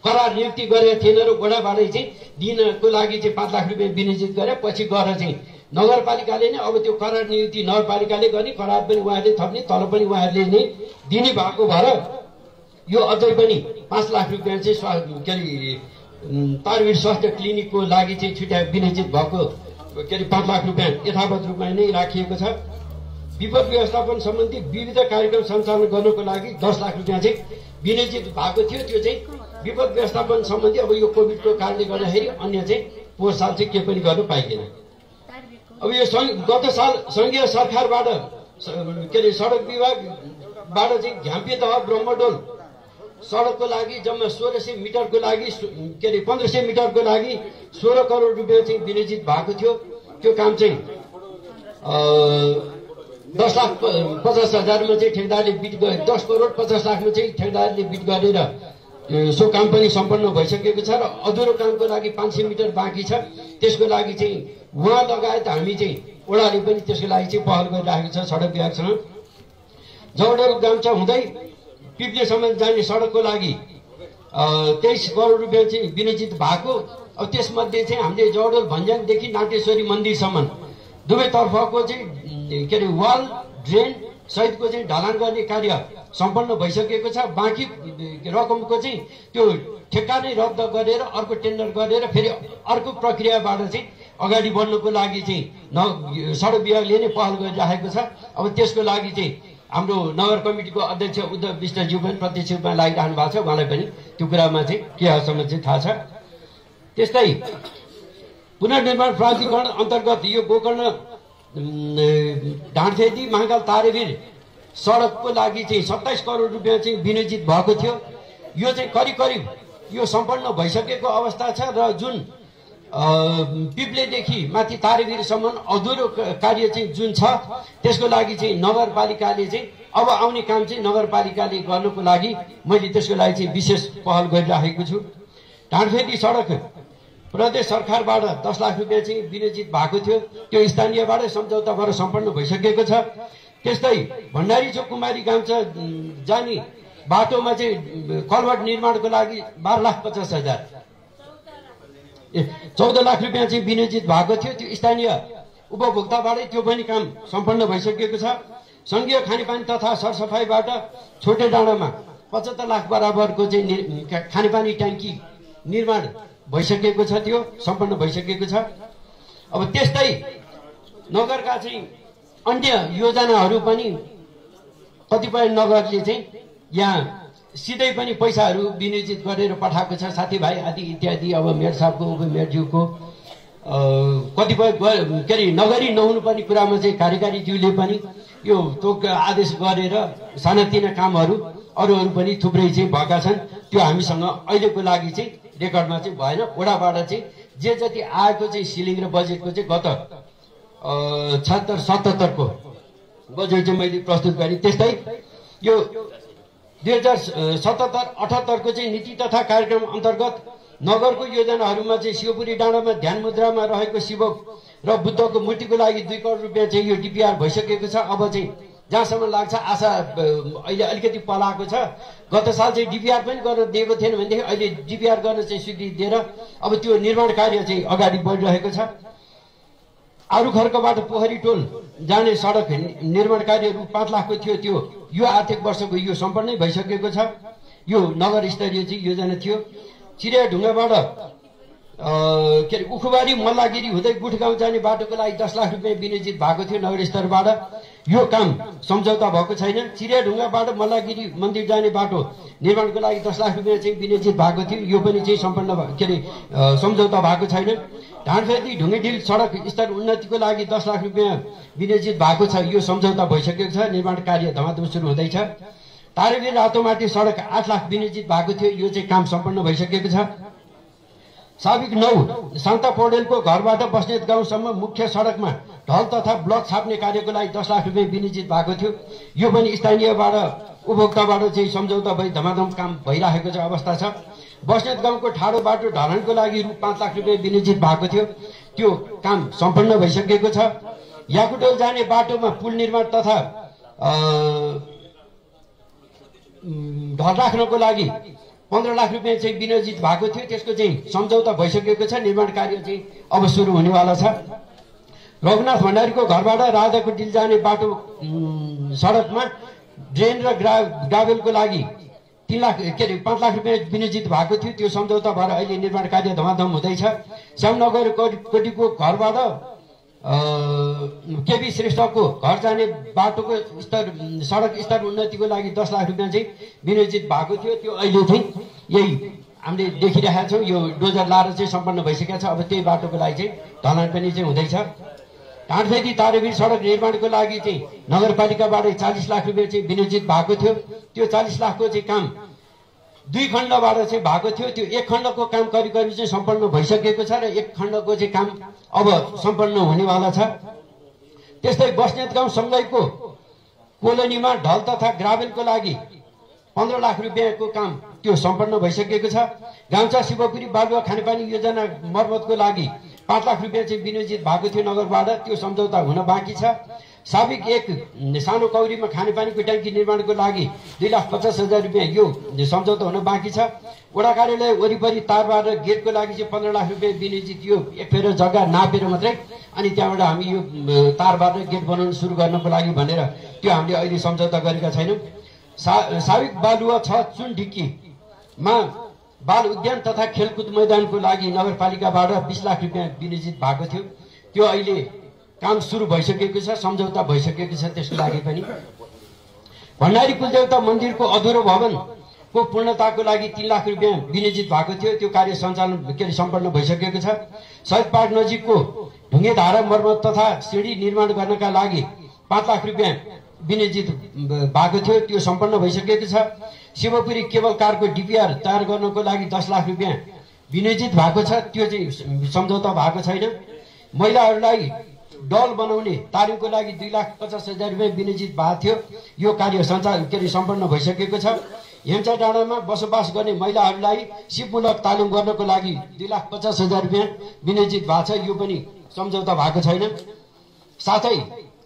C: करार नियुक्ति गरेको थिएन र वडाबाटै चाहिँ दिनको लागि चाहिँ 5 लाख रुपियाँ विनियोजित गरे। पछि गएर चाहिँ नगरपालिकाले नै अब त्यो करार नियुक्ति नगरपालिकाले गर्ने, करार पनि उहाँहरूले थप्ने, तल पनि उहाँहरूले नै दिने भएको भएर यो अझै पनि 5 लाख रुपियाँ चाहिँ तारवीर स्वास्थ्य क्लिनिकको लागि चाहिँ छुट्याए विनियोजित भएको 5 लाख रुपियाँ यथावत रूपमा नै राखिएको छ। विपद व्यवस्थापन सम्बन्धी विविध कार्यक्रम सञ्चालन गर्नको लागि 10 लाख रुपियाँ चाहिँ विनियोजित भएको थियो। त्यो चाहिँ विपद व्यवस्थापन सम्बन्धी अब यो कोभिडको कारणले गर्दाखेरि अन्य चाहिँ पोहोर साल चाहिँ केही पनि गर्न पाइँदैन। अब यो गत साल संघीय सरकारबाट सडक विभागबाट चाहिँ झ्याम्पे तह ब्रह्मडोल सडकको लागि जम्मा 1600 मिटरको लागि 1500 मिटरको लागि 16 करोड रुपियाँ चाहिँ विनियोजित भएको थियो। त्यो काम चाहिँ 10,50,000 मा चाहिँ ठेकेदारले बिड गरे, 10 करोड 50 लाखमा चाहिँ ठेकेदारले बिड गरेर सो काम पनि सम्पन्न भइसकेको छ र अधुरो कामको लागि 500 मिटर बाँकी छ। त्यसको लागि चाहिँ उहाँ लगायत हामी चाहिँ ओडाले पनि त्यसको लागि चाहिँ पहल गरिरहेको छ सडक विभागसँग। जौडल गाउँचा हुँदै पिप्लेसम्म जाने सडकको लागि 23 करोड रुपियाँ चाहिँ विनियोजित भएको। अब त्यसमध्ये चाहिँ हामीले जौडल भन्ज्याङदेखि नाटेश्वरी मन्दिरसम्म दुवैतर्फको चाहिँ वाल ड्रेन सहितको चाहिँ ढलान गर्ने कार्य सम्पन्न भइसकेको छ। बाँकी रकमको चाहिँ त्यो ठेक्का नै रद्द गरेर अर्को टेन्डर गरेर फेरि अर्को प्रक्रियाबाट चाहिँ अगाडि बढ्नुको लागि चाहिँ सडक विभागले नै पहल गरिराखेको छ। अब त्यसको लागि चाहिँ हाम्रो नगर कमिटीको अध्यक्ष उद्धव विष्टज्यू पनि प्रत्यक्ष रूपमा लागिरहनु भएको छ। उहाँलाई पनि त्यो कुरामा चाहिँ के हदसम्म चाहिँ थाहा छ। त्यस्तै पुनर्निर्माण प्राधिकरण अन्तर्गत यो गोकर्ण ढाँडफेदी महाकाल तारेभिर सडकको लागि चाहिँ 27 करोड रुपियाँ चाहिँ विनियोजित भएको थियो। यो चाहिँ करिब यो सम्पन्न भइसकेको अवस्था छ र जुन पिप्लेदेखि माथि तारेभिरसम्म अधुरो कार्य चाहिँ जुन छ त्यसको लागि चाहिँ नगरपालिकाले चाहिँ अब आउने काम चाहिँ नगरपालिकाले गर्नको लागि मैले त्यसको लागि चाहिँ विशेष पहल गरिराखेको छु। ढाँडफेदी सडक प्रदेश सरकारबाट 10 लाख रुपियाँ चाहिँ विनियोजित भएको थियो, त्यो स्थानीयबाटै सम्झौताबाट सम्पन्न भइसकेको छ। त्यस्तै भण्डारी चोक कुमारी गाउँ जाने बाटोमा चाहिँ कलभट निर्माणको लागि 12,50,000 14 लाख रुपियाँ चाहिँ विनियोजित भएको थियो, त्यो स्थानीय उपभोक्ताबाटै त्यो पनि काम सम्पन्न भइसकेको छ। संघीय खानेपानी तथा सरसफाइबाट छोटे डाँडामा 75 लाख बराबरको चाहिँ खानेपानी ट्याङ्की निर्माण भइसकेको छ, त्यो सम्पन्न भइसकेको छ। अब त्यस्तै नगरका चाहिँ अन्य योजनाहरू पनि कतिपय नगरले चाहिँ यहाँ सिधै पनि पैसाहरू विनियोजित गरेर पठाएको छ, साथीभाइ आदि इत्यादि। अब मेयर साहबको उपमेयरज्यूको कतिपय के अरे नगरी नहुनुपर्ने कुरामा चाहिँ कार्यकारीज्यूले पनि यो तोक आदेश गरेर सानातिना कामहरू अरूहरू पनि थुप्रै चाहिँ भएका छन्। त्यो हामीसँग अहिलेको लागि चाहिँ रेकर्डमा चाहिँ भएन। वडाबाट चाहिँ जे जति आएको चाहिँ सिलिङ र बजेटको चाहिँ गत 76-77 को बजेट चाहिँ मैले प्रस्तुत गरेँ। त्यस्तै यो 2077-78 को चाहिँ नीति तथा कार्यक्रम अन्तर्गत नगरको योजनाहरूमा चाहिँ शिवपुरी डाँडामा ध्यान मुद्रामा रहेको शिव र बुद्धको मूर्तिको लागि 2 करोड रुपियाँ चाहिँ यो डिपिआर भइसकेको छ। अब चाहिँ जहाँसम्म लाग्छ आशा अहिले अलिकति पलाएको छ। गत साल चाहिँ डिपिआर पनि गर्न दिएको थिएन भनेदेखि अहिले डिपिआर गर्न चाहिँ स्वीकृति दिएर अब त्यो निर्माण कार्य चाहिँ अगाडि बढिरहेको छ। आरुखर्कबाट पोखरी टोल जाने सडक निर्माण कार्य रु 5 लाखको थियो, त्यो यो आर्थिक वर्षको यो सम्पन्नै भइसकेको छ। यो नगर स्तरीय चाहिँ योजना थियो। चिरियाढुङ्गाबाट के अरे उखुबारी मल्लागिरी हुँदै गुठगाउँ जाने बाटोको लागि 10 लाख रुपियाँ विनियोजित भएको थियो नगर स्तरबाट, यो काम सम्झौता भएको छैन। चिरियाढुङ्गाबाट मल्लागिरी मन्दिर जाने बाटो निर्माणको लागि 10 लाख रुपियाँ चाहिँ विनियोजित भएको थियो, यो पनि चाहिँ सम्पन्न के अरे सम्झौता भएको छैन। ढाँडफेदी ढुङ्गेडिल सडक स्तर उन्नतिको लागि 10 लाख रुपियाँ विनियोजित भएको छ, यो सम्झौता भइसकेको छ। निर्माण कार्य धमाधम सुरु हुँदैछ। तारेबिर रातोमाटी सडक 8 लाख विनियोजित भएको थियो, यो चाहिँ काम सम्पन्न भइसकेको छ। साबिक 9 शान्ता पौडेलको घरबाट बस्नेत गाउँसम्म मुख्य सडकमा ढल तथा ब्लक छाप्ने कार्यको लागि 10 लाख रुपियाँ विनियोजित भएको थियो, यो पनि स्थानीयबाट उपभोक्ताबाट चाहिँ सम्झौता भई धमाधम काम भइरहेको छ अवस्था छ। बस्नेत गाउँको ठाडो बाटो ढलानको लागि रु 5 लाख रुपियाँ विनियोजित भएको थियो, त्यो काम सम्पन्न भइसकेको छ। याकुटोल जाने बाटोमा पुल निर्माण तथा ढल राख्नको लागि 15 लाख रुपियाँ चाहिँ विनियोजित भएको थियो, त्यसको चाहिँ सम्झौता भइसकेको छ। निर्माण कार्य चाहिँ अब सुरु हुनेवाला छ। रघुनाथ भण्डारीको घरबाट राजाको डिल जाने बाटो सडकमा ड्रेन र ग्राभेलको लागि 5 लाख रुपियाँ विनियोजित भएको थियो, त्यो सम्झौता भएर अहिले निर्माण कार्य धमाधम हुँदैछ। श्यामनगर कोटीको घरबाट केबी श्रेष्ठको घर जाने बाटोको सडक स्तर उन्नतिको लागि 10 लाख रुपियाँ चाहिँ विनियोजित भएको थियो, त्यो अहिले चाहिँ यही हामीले देखिरहेका छौँ। यो डोजर लाएर चाहिँ सम्पन्न भइसकेको छ। अब त्यही बाटोको लागि चाहिँ ढलान पनि चाहिँ हुँदैछ। ढाँडफेदी तारेबिर सडक निर्माणको लागि चाहिँ नगरपालिकाबाट 40 लाख रुपियाँ चाहिँ विनियोजित भएको थियो, त्यो 40 लाखको चाहिँ काम 2 खण्डबाट चाहिँ भएको थियो। त्यो 1 खण्डको काम करिब करिब चाहिँ सम्पन्न भइसकेको छ र 1 खण्डको चाहिँ काम अब सम्पन्न हुनेवाला छ। त्यस्तै बस्नेत गाउँ सँगैको कोलोनीमा ढल तथा ग्राभेलको लागि 15 लाख रुपियाँको काम त्यो सम्पन्न भइसकेको छ। गाउँचा शिवपुरी बालुवा खानेपानी योजना मर्मतको लागि 5 लाख रुपियाँ चाहिँ विनियोजित भएको थियो नगरबाट, त्यो सम्झौता हुन बाँकी छ। साबिक 1 सानो कौरीमा खानेपानीको ट्याङ्की निर्माणको लागि 2,50,000 रुपियाँ यो सम्झौता हुन बाँकी छ। वडा कार्यालय वरिपरि तारबार र गेटको लागि चाहिँ 15 लाख रुपियाँ विनियोजित, यो एक फेर जग्गा नापेर मात्रै अनि त्यहाँबाट हामी यो तारबार र गेट बनाउन सुरु गर्नको लागि भनेर त्यो हामीले अहिले सम्झौता गरेका छैनौँ। साबिक बालुवा 6 चुन ढिक्कीमा बाल उद्यान तथा खेलकुद मैदानको लागि नगरपालिकाबाट 20 लाख रुपियाँ विनियोजित भएको थियो, त्यो अहिले काम सुरु भइसकेको छ, सम्झौता भइसकेको छ। त्यसको लागि पनि भण्डारी कुलदेवता मन्दिरको अधुरो भवनको पूर्णताको लागि 3 लाख रुपियाँ विनियोजित भएको थियो, त्यो कार्य सञ्चालन के अरे सम्पन्न भइसकेको छ। शहीद पार्क नजिकको ढुङ्गे धारा मर्मत तथा सिँढी निर्माण गर्नका लागि 5 लाख रुपियाँ विनियोजित भएको थियो, त्यो सम्पन्न भइसकेको छ। शिवपुरी केबल कारको डिपिआर तयार गर्नको लागि 10 लाख रुपियाँ विनियोजित भएको छ, त्यो चाहिँ सम्झौता भएको छैन। महिलाहरूलाई डल बनाउने तालिमको लागि 2,50,000 रुपियाँ विनियोजित भएको थियो। यो कार्य सम्पन्न भइसकेको छ। हेम्चा डाँडामा बसोबास गर्ने महिलाहरूलाई सिपमूलक तालिम गर्नको लागि 2,50,000 रुपियाँ विनियोजित भएको छ। यो पनि सम्झौता भएको छैन। साथै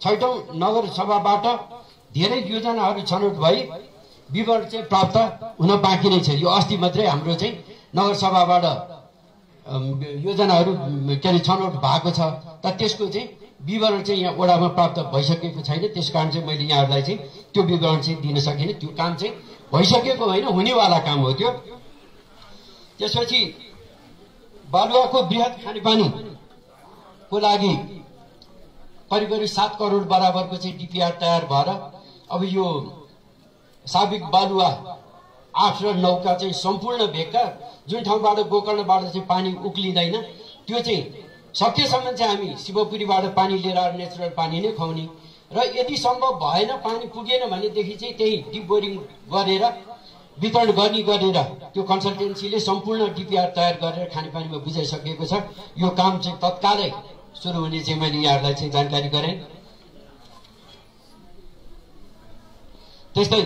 C: 6औं नगरसभाबाट धेरै योजनाहरू छनौट भई विवरण चाहिँ प्राप्त हुन बाँकी नै छ। यो अस्ति मात्रै हाम्रो चाहिँ नगरसभाबाट योजनाहरू छनौट भएको छ, तर त्यसको चाहिँ विवरण चाहिँ यहाँ वडामा प्राप्त भइसकेको छैन। त्यसकारण चाहिँ मैले यहाँहरूलाई चाहिँ त्यो विवरण चाहिँ दिन सकिनँ। त्यो काम चाहिँ भइसकेको होइन, हुनेवाला काम हो त्यो। त्यसपछि बालुवाको बृहत खानेपानीको लागि करिब 7 करोड बराबरको चाहिँ डिपिआर तयार भएर अब यो साबिक बालुवा 8 र 9 का चाहिँ सम्पूर्ण भेगका जुन ठाउँबाट गोकर्णबाट चाहिँ पानी उक्लिँदैन त्यो चाहिँ सकेसम्म चाहिँ हामी शिवपुरीबाट पानी लिएर आएर नेचुरल पानी नै खुवाउने र यदि सम्भव भएन पानी पुगेन भनेदेखि चाहिँ त्यही डिप बोरिङ गरेर वितरण गरेर त्यो कन्सल्टेन्सीले सम्पूर्ण डिपिआर तयार गरेर खानेपानीमा बुझाइसकेको छ। यो काम चाहिँ तत्कालै सुरु हुने चाहिँ मैले यहाँहरूलाई चाहिँ जानकारी गराएँ। त्यस्तै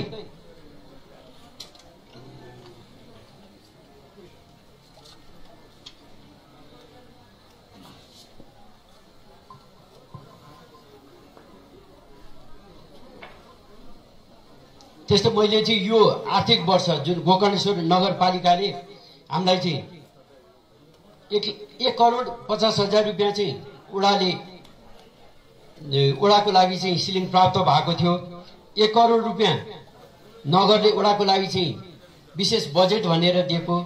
C: मैले चाहिँ यो आर्थिक वर्ष जुन गोकर्णेश्वर नगरपालिकाले हामीलाई चाहिँ 1,50,000 रुपियाँ चाहिँ उडाको लागि चाहिँ सिलिङ प्राप्त भएको थियो। 1 करोड रुपियाँ नगरले उडाको लागि चाहिँ विशेष बजेट भनेर दिएको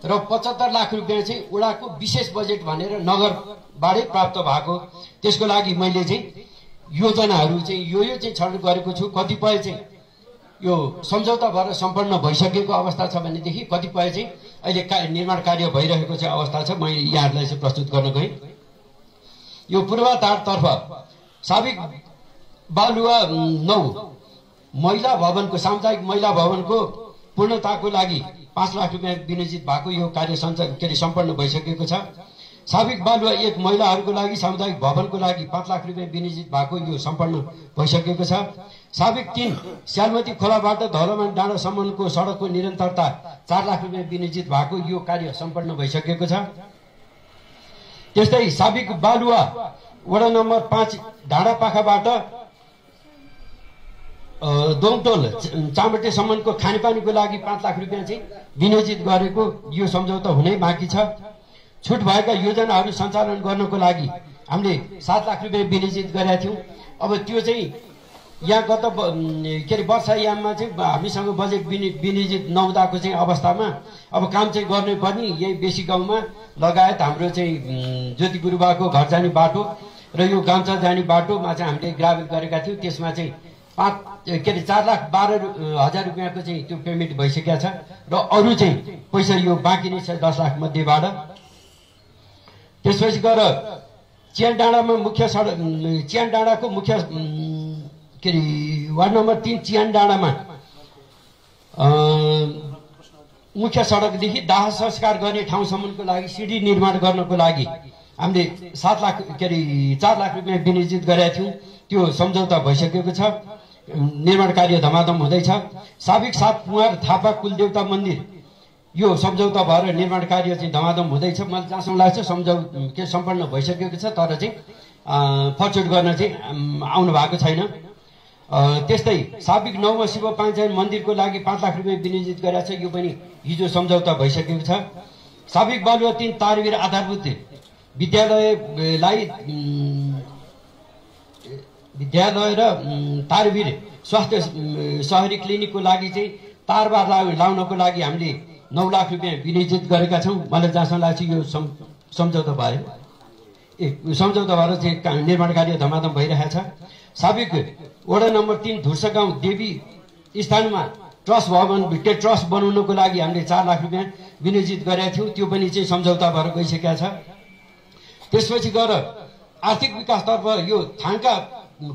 C: र 75 लाख रुपियाँ चाहिँ उडाको विशेष बजेट भनेर नगरबाटै प्राप्त भएको। त्यसको लागि मैले चाहिँ योजनाहरू चाहिँ यो चाहिँ छनौट गरेको छु। कतिपय चाहिँ यो सम्झौता भएर सम्पन्न भइसकेको अवस्था छ भनेदेखि कतिपय चाहिँ अहिले निर्माण कार्य भइरहेको चाहिँ अवस्था छ। मैले यहाँहरूलाई चाहिँ प्रस्तुत गर्न गएँ। यो पूर्वाधारतर्फ साबिक बालुवा 9 महिला भवनको सामुदायिक महिला भवनको पूर्णताको लागि 5 लाख रुपियाँ विनियोजित भएको यो कार्य सम्पन्न भइसकेको छ। साबिक बालुवा 1 महिलाहरूको लागि सामुदायिक भवनको लागि 5 लाख रुपियाँ विनियोजित भएको यो सम्पन्न भइसकेको छ। साबिक 3 स्यालमती खोलाबाट धौलामान डाँडासम्मको सडकको निरन्तरता 4 लाख रुपियाँ विनियोजित भएको यो कार्य सम्पन्न भइसकेको छ। त्यस्तै साबिक बालुवा वडा नम्बर 5 ढाँडापाखाबाट दोङटोल चामटेसम्मको खानेपानीको लागि 5 लाख रुपियाँ चाहिँ विनियोजित गरेको यो सम्झौता हुनै बाँकी छ। छुट भएका योजनाहरू सञ्चालन गर्नको लागि हामीले 7 लाख रुपियाँ विनियोजित गरेका थियौँ। अब त्यो चाहिँ यहाँ गत वर्षायाममा चाहिँ हामीसँग बजेट विनियोजित नहुँदाको चाहिँ अवस्थामा अब काम चाहिँ गर्नै पर्ने यही बेसी गाउँमा लगायत हाम्रो चाहिँ ज्योति गुरुबाको घर जाने बाटो र यो गाउँचा जाने बाटोमा चाहिँ हामीले ग्राभेल गरेका थियौँ। त्यसमा चाहिँ 4,12,000 रुपियाँको चाहिँ त्यो पेमेन्ट भइसकेको छ र अरू चाहिँ पैसा यो बाँकी नै छ 10 लाख मध्येबाट। त्यसपछि गएर चियान डाँडामा मुख्य सडक चियान डाँडाको मुख्य वार्ड नम्बर 3 चियान डाँडामा मुख्य सडकदेखि दाह संस्कार गर्ने ठाउँसम्मको लागि सिडी निर्माण गर्नको लागि हामीले 4 लाख रुपियाँ विनियोजित गरेका थियौँ। त्यो सम्झौता भइसकेको छ। निर्माण कार्य धमाधम हुँदैछ। साबिक 7 कुमार थापा कुलदेवता मन्दिर यो सम्झौता भएर निर्माण कार्य चाहिँ धमाधम हुँदैछ। मलाई जहाँसम्म लाग्छ सम्पन्न भइसकेको छ, तर चाहिँ फर्चुट गर्न चाहिँ आउनु भएको छैन। त्यस्तै साबिक 9 शिव पाञ्चायन मन्दिरको लागि 5 लाख रुपियाँ विनियोजित गरेको छ। यो पनि हिजो सम्झौता भइसकेको छ। साबिक बालुवा 3 तारवीर आधारभूत विद्यालय र तारवीर स्वास्थ्य सहरी क्लिनिकको लागि चाहिँ तारबार लाउनको लागि हामीले 9 लाख रुपियाँ विनियोजित गरेका छौँ। मलाई जहाँसम्म लाग्छ यो सम्झौता भएर चाहिँ निर्माण कार्य धमाधम भइरहेको छ। साबिक वडा नम्बर 3 धुर्सा गाउँ देवी स्थानमा ट्रस्ट बनाउनको लागि हामीले 4 लाख रुपियाँ विनियोजित गरेका थियौँ। त्यो पनि चाहिँ सम्झौता भएर गइसकेको छ। त्यसपछि गएर आर्थिक विकासतर्फ यो थाङ्का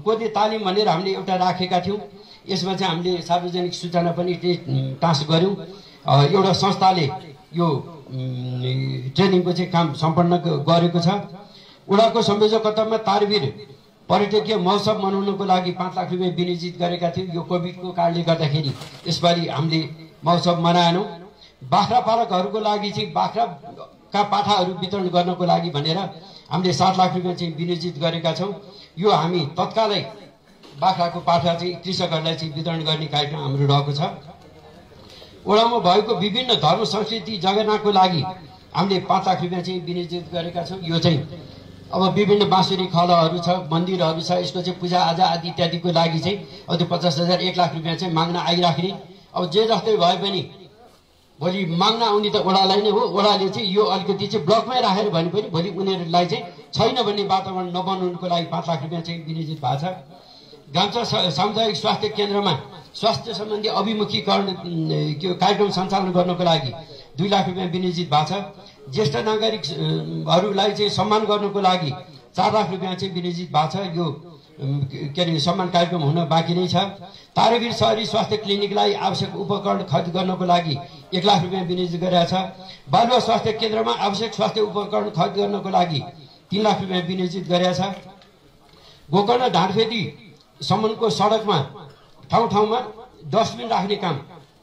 C: कोदे तालिम भनेर हामीले एउटा राखेका थियौँ। यसमा चाहिँ हामीले सार्वजनिक सूचना पनि टाँस गऱ्यौँ। एउटा संस्थाले यो ट्रेनिङको चाहिँ काम सम्पन्न गरेको छ। उडाको संयोजकत्वमा तारवीर पर्यटकीय महोत्सव मनाउनको लागि 5 लाख रुपियाँ विनियोजित गरेका थियौँ। यो कोभिडको कारणले गर्दाखेरि यसपालि हामीले महोत्सव मनाएनौँ। बाख्रा पालकहरूको लागि चाहिँ बाख्राका पाठाहरू वितरण गर्नको लागि भनेर हामीले 7 लाख रुपियाँ चाहिँ विनियोजित गरेका छौँ। यो हामी तत्कालै बाख्राको पाठा चाहिँ कृषकहरूलाई चाहिँ वितरण गर्ने कार्यक्रम हाम्रो रहेको छ। वडामा भएको विभिन्न धर्म संस्कृति जगेर्नाको लागि हामीले 5 लाख रुपियाँ चाहिँ विनियोजित गरेका छौँ। यो चाहिँ अब विभिन्न बाँसुरी खलहरू छ, मन्दिरहरू छ, यसको चाहिँ पूजा आजा आदि इत्यादिको लागि चाहिँ अब त्यो 50,000 1 लाख रुपियाँ चाहिँ माग्न आइराख्ने। अब जे जस्तै भए पनि भोलि माग्न आउने त वडालाई नै हो। वडाले चाहिँ यो अलिकति चाहिँ ब्लकमै राखेर भने पनि भोलि उनीहरूलाई चाहिँ छैन भन्ने वातावरण नबनाउनुको लागि 5 लाख रुपियाँ चाहिँ विनियोजित भएको छ। गाम्चा सामुदायिक स्वास्थ्य केन्द्रमा स्वास्थ्य सम्बन्धी अभिमुखीकरण कार्यक्रम सञ्चालन गर्नको लागि 2 लाख रुपियाँ विनियोजित भएको छ। ज्येष्ठ नागरिकहरूलाई चाहिँ सम्मान गर्नको लागि 4 लाख रुपियाँ चाहिँ विनियोजित भएको छ। यो के अरे सम्मान कार्यक्रम हुन बाँकी नै छ। तारेवीर शहरी स्वास्थ्य क्लिनिकलाई आवश्यक उपकरण खरिद गर्नको लागि 1 लाख रुपियाँ विनियोजित गरेका छ। बालुवा स्वास्थ्य केन्द्रमा आवश्यक स्वास्थ्य उपकरण खरिद गर्नको लागि 3 लाख रुपियाँ विनियोजित गरेका छ। गोकर्ण ढाडफेदी सम्मको सडकमा ठाउँ ठाउँमा डस्टबिन राख्ने काम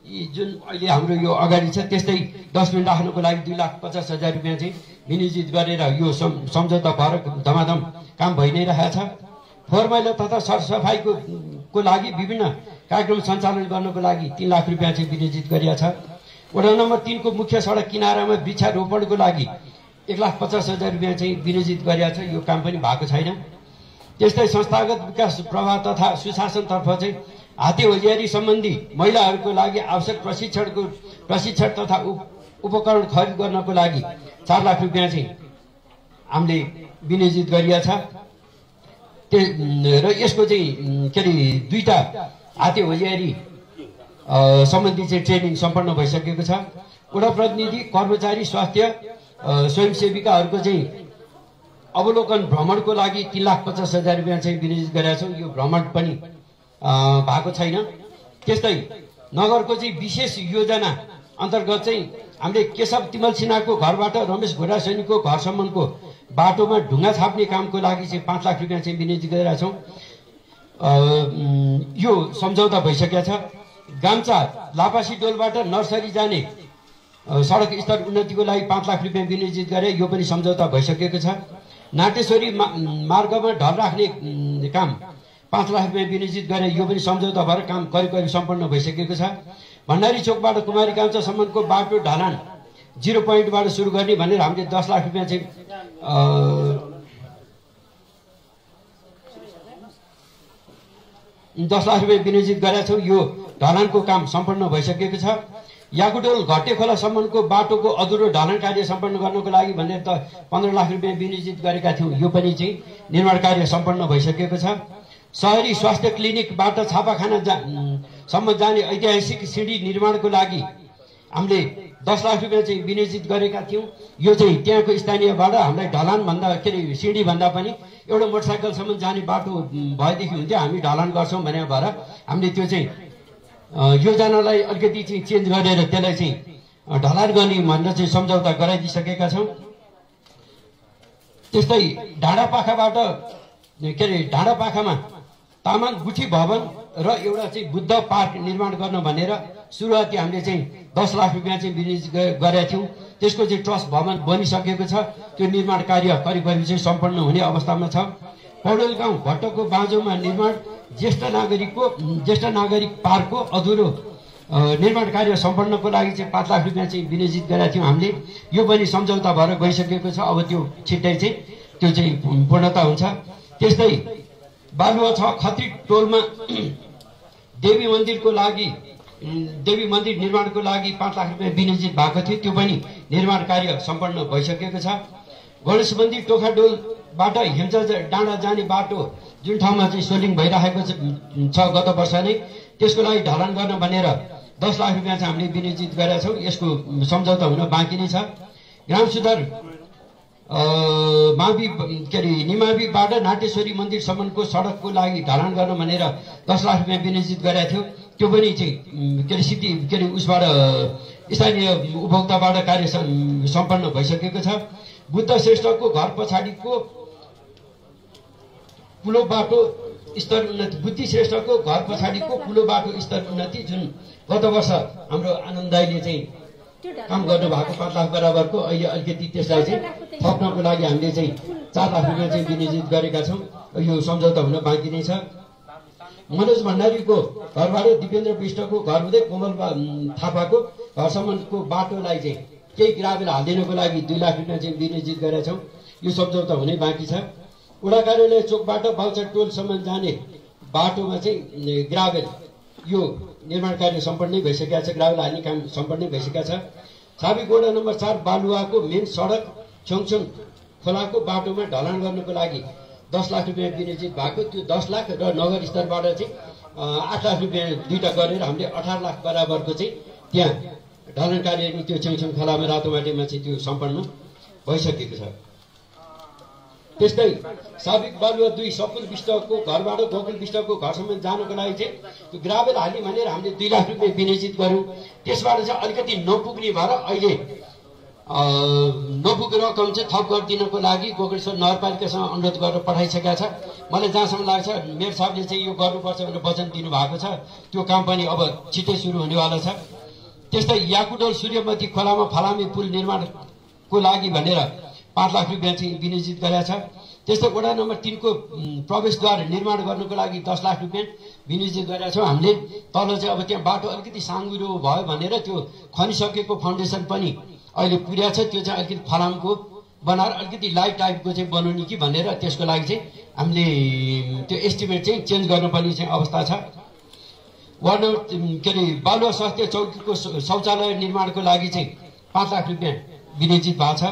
C: जुन अहिले हाम्रो यो अगाडि छ त्यस्तै डस्टबिन राख्नको लागि 2,50,000 रुपियाँ चाहिँ विनियोजित गरेर यो सम्झौता भएर धमाधम काम भइ नै रहेको छ। फोहोर मैला तथा सरसफाइको लागि विभिन्न कार्यक्रम सञ्चालन गर्नको लागि 3 लाख रुपियाँ चाहिँ विनियोजित गरिएको छ। वडा नम्बर 3 को मुख्य सडक किनारामा वृक्षारोपणको लागि 1,50,000 रुपियाँ चाहिँ विनियोजित गरिएको छ। यो काम पनि भएको छैन। त्यस्तै संस्थागत विकास प्रवाह तथा सुशासनतर्फ चाहिँ हात्ती होसियारी सम्बन्धी महिलाहरूको लागि आवश्यक प्रशिक्षण तथा उपकरण खरिद गर्नको लागि 4 लाख रुपियाँ चाहिँ हामीले विनियोजित गरिएको छ। र यसको चाहिँ के अरे 2टा हात्ती होसियारी सम्बन्धी चाहिँ ट्रेनिङ सम्पन्न भइसकेको छ। वडा प्रतिनिधि कर्मचारी स्वास्थ्य स्वयंसेविकाहरूको चाहिँ अवलोकन भ्रमणको लागि 3,50,000 रुपियाँ चाहिँ विनियोजित गरेका छौँ। यो भ्रमण पनि भएको छैन। त्यस्तै नगरको चाहिँ विशेष योजना अन्तर्गत चाहिँ हामीले केशव तिमल सिन्हाको घरबाट रमेश घोडा सैनिकको घरसम्मको बाटोमा ढुङ्गा छाप्ने कामको लागि चाहिँ 5 लाख रुपियाँ चाहिँ विनियोजित गरेका छौँ। यो सम्झौता भइसकेको छ। गाम्चा लापासी डोलबाट नर्सरी जाने सडक स्तर उन्नतिको लागि 5 लाख रुपियाँ विनियोजित गरे। यो पनि सम्झौता भइसकेको छ। नाटेश्वरी मार्गमा ढल राख्ने काम 5 लाख रुपियाँ विनियोजित गरे। यो पनि सम्झौता भएर काम करिब सम्पन्न भइसकेको छ। भण्डारी चोकबाट कुमारी गाउँचासम्मको बाटो ढलान 0 पोइन्टबाट सुरु गर्ने भनेर हामीले 10 लाख रुपियाँ चाहिँ 10 लाख रुपियाँ विनियोजित गरेका छौँ। यो ढलानको काम सम्पन्न भइसकेको छ। याकुटोल घट्टे खोलासम्मको बाटोको अधुरो ढलान कार्य सम्पन्न गर्नको लागि भनेर त 15 लाख रुपियाँ विनियोजित गरेका थियौँ। यो पनि चाहिँ निर्माण कार्य सम्पन्न भइसकेको छ। शहरी स्वास्थ्य क्लिनिकबाट छापाखाना सम्म जाने ऐतिहासिक सिँढी निर्माणको लागि हामीले 10 लाख रुपियाँ चाहिँ विनियोजित गरेका थियौँ। यो चाहिँ त्यहाँको स्थानीयबाट हामीलाई ढलान भन्दा के अरे सिँढी भन्दा पनि एउटा मोटरसाइकलसम्म जाने बाटो भएदेखि हुन्थ्यो, हामी ढलान गर्छौँ भने भएर हामीले त्यो चाहिँ योजनालाई अलिकति चाहिँ चेन्ज गरेर त्यसलाई चाहिँ ढलान गर्ने भनेर चाहिँ सम्झौता गराइदिइसकेका छौँ। त्यस्तै ढाँडापाखाबाट के अरे ढाँडापाखामा तामाङ गुठी भवन र एउटा चाहिँ बुद्ध पार्क निर्माण गर्न भनेर सुरुवाती हामीले चाहिँ 10 लाख रुपियाँ चाहिँ विनियोजित गरेका थियौँ। त्यसको चाहिँ ट्रस्ट भवन बनिसकेको छ। त्यो निर्माण कार्य करिब चाहिँ सम्पन्न हुने अवस्थामा छ। पौडेल गाउँ भट्टको बाँझोमा निर्माण ज्येष्ठ नागरिक पार्कको अधुरो निर्माण कार्य सम्पन्नको लागि चाहिँ 5 लाख रुपियाँ चाहिँ विनियोजित गरेका थियौँ हामीले। यो पनि सम्झौता भएर गइसकेको छ। अब त्यो छिट्टै चाहिँ त्यो चाहिँ पूर्णता हुन्छ। त्यस्तै बालुवा छ खत्री टोलमा देवी मन्दिर निर्माणको लागि 5 लाख रुपियाँ विनियोजित भएको थियो। त्यो पनि निर्माण कार्य सम्पन्न भइसकेको छ। गणेश मन्दिर टोखाडोलबाट हेम्चा डाँडा जाने बाटो जुन ठाउँमा चाहिँ सोलिङ भइरहेको छ गत वर्ष नै, त्यसको लागि ढलान गर्न भनेर 10 लाख रुपियाँ चाहिँ हामीले विनियोजित गरेका छौँ। यसको सम्झौता हुन बाँकी नै छ। ग्राम सुधार निमावीबाट नाटेश्वरी मन्दिरसम्मको सडकको लागि ढलान गर्न भनेर 10 लाख रुपियाँ विनियोजित गरेका थियो। त्यो पनि चाहिँ उसबाट स्थानीय उपभोक्ताबाट कार्य सम्पन्न भइसकेको छ। बुद्ध श्रेष्ठको घर पछाडिको कुलो बाटो स्तर उन्नति बुद्धि श्रेष्ठको घर पछाडिको कुलो बाटो स्तर उन्नति जुन गत वर्ष हाम्रो आनन्द दाइले चाहिँ काम गर्नु भएको 5 लाख बराबरको अहिले अलिकति त्यसलाई चाहिँ थप्नको लागि हामीले चाहिँ 4 लाख रुपियाँ चाहिँ विनियोजित गरेका छौँ। यो सम्झौता हुन बाँकी नै छ। मनोज भण्डारीको घरबाट दिपेन्द्र विष्टको घर हुँदै कोमल थापाको घरसम्मको बाटोलाई चाहिँ केही ग्राभेल हालिदिनको लागि 2 लाख रुपियाँ चाहिँ विनियोजित गरेका छौँ। यो सम्झौता हुनै बाँकी छ। वडा कार्यालय चोकबाट बाउचा टोलसम्म जाने बाटोमा चाहिँ ग्राभेल यो निर्माण कार्य सम्पन्न भइसकेका छ। ग्राभेल हाल्ने काम सम्पन्न भइसकेका छ। साबिक वडा नम्बर 4 बालुवाको मेन सडक छेउछेउ खोलाको बाटोमा ढलान गर्नको लागि 10 लाख रुपियाँ विनियोजित भएको। त्यो 10 लाख र नगर स्तरबाट चाहिँ 8 लाख रुपियाँ दुईटा गरेर हामीले 18 लाख बराबरको चाहिँ त्यहाँ ढलान कार्य त्यो छेउछेउ खोलामा रातो माटीमा चाहिँ त्यो सम्पन्न भइसकेको छ। त्यस्तै साबिक बालुवा 2 सपुल विष्टको घरबाट गोकुल विष्टको घरसम्म जानको लागि चाहिँ त्यो ग्राभेल हाल्ने भनेर हामीले 2 लाख रुपियाँ विनियोजित गर्यौँ। त्यसबाट चाहिँ अलिकति नपुग्ने भएर अहिले नपुगेको रकम चाहिँ थप गरिदिनको लागि गोकर्णेश्वर नगरपालिकासँग अनुरोध गरेर पठाइसकेका छ। मलाई जहाँसम्म लाग्छ मेयर साहबले चाहिँ यो गर्नुपर्छ भनेर वचन दिनुभएको छ। त्यो काम पनि अब छिट्टै सुरु हुनेवाला छ। त्यस्तै याकुडोल सूर्यमती खोलामा फलामे पुल निर्माणको लागि भनेर 5 लाख रुपियाँ चाहिँ विनियोजित गरेका छ। त्यस्तै वडा नम्बर 3 को प्रवेशद्वार निर्माण गर्नको लागि 10 लाख रुपियाँ विनियोजित गरेका छौँ हामीले। तल चाहिँ अब त्यहाँ बाटो अलिकति साङ्गुरो भयो भनेर त्यो खनिसकेको फाउन्डेसन पनि अहिले पुर्या छ। त्यो चाहिँ अलिकति फलामको बनाएर अलिकति लाइट टाइपको चाहिँ बनाउने कि भनेर त्यसको लागि चाहिँ हामीले त्यो एस्टिमेट चाहिँ चेन्ज गर्नुपर्ने चाहिँ अवस्था छ। वार्ड नम्बर के अरे बालुवा स्वास्थ्य चौकीको शौचालय निर्माणको लागि चाहिँ 5 लाख रुपियाँ विनियोजित भएको छ।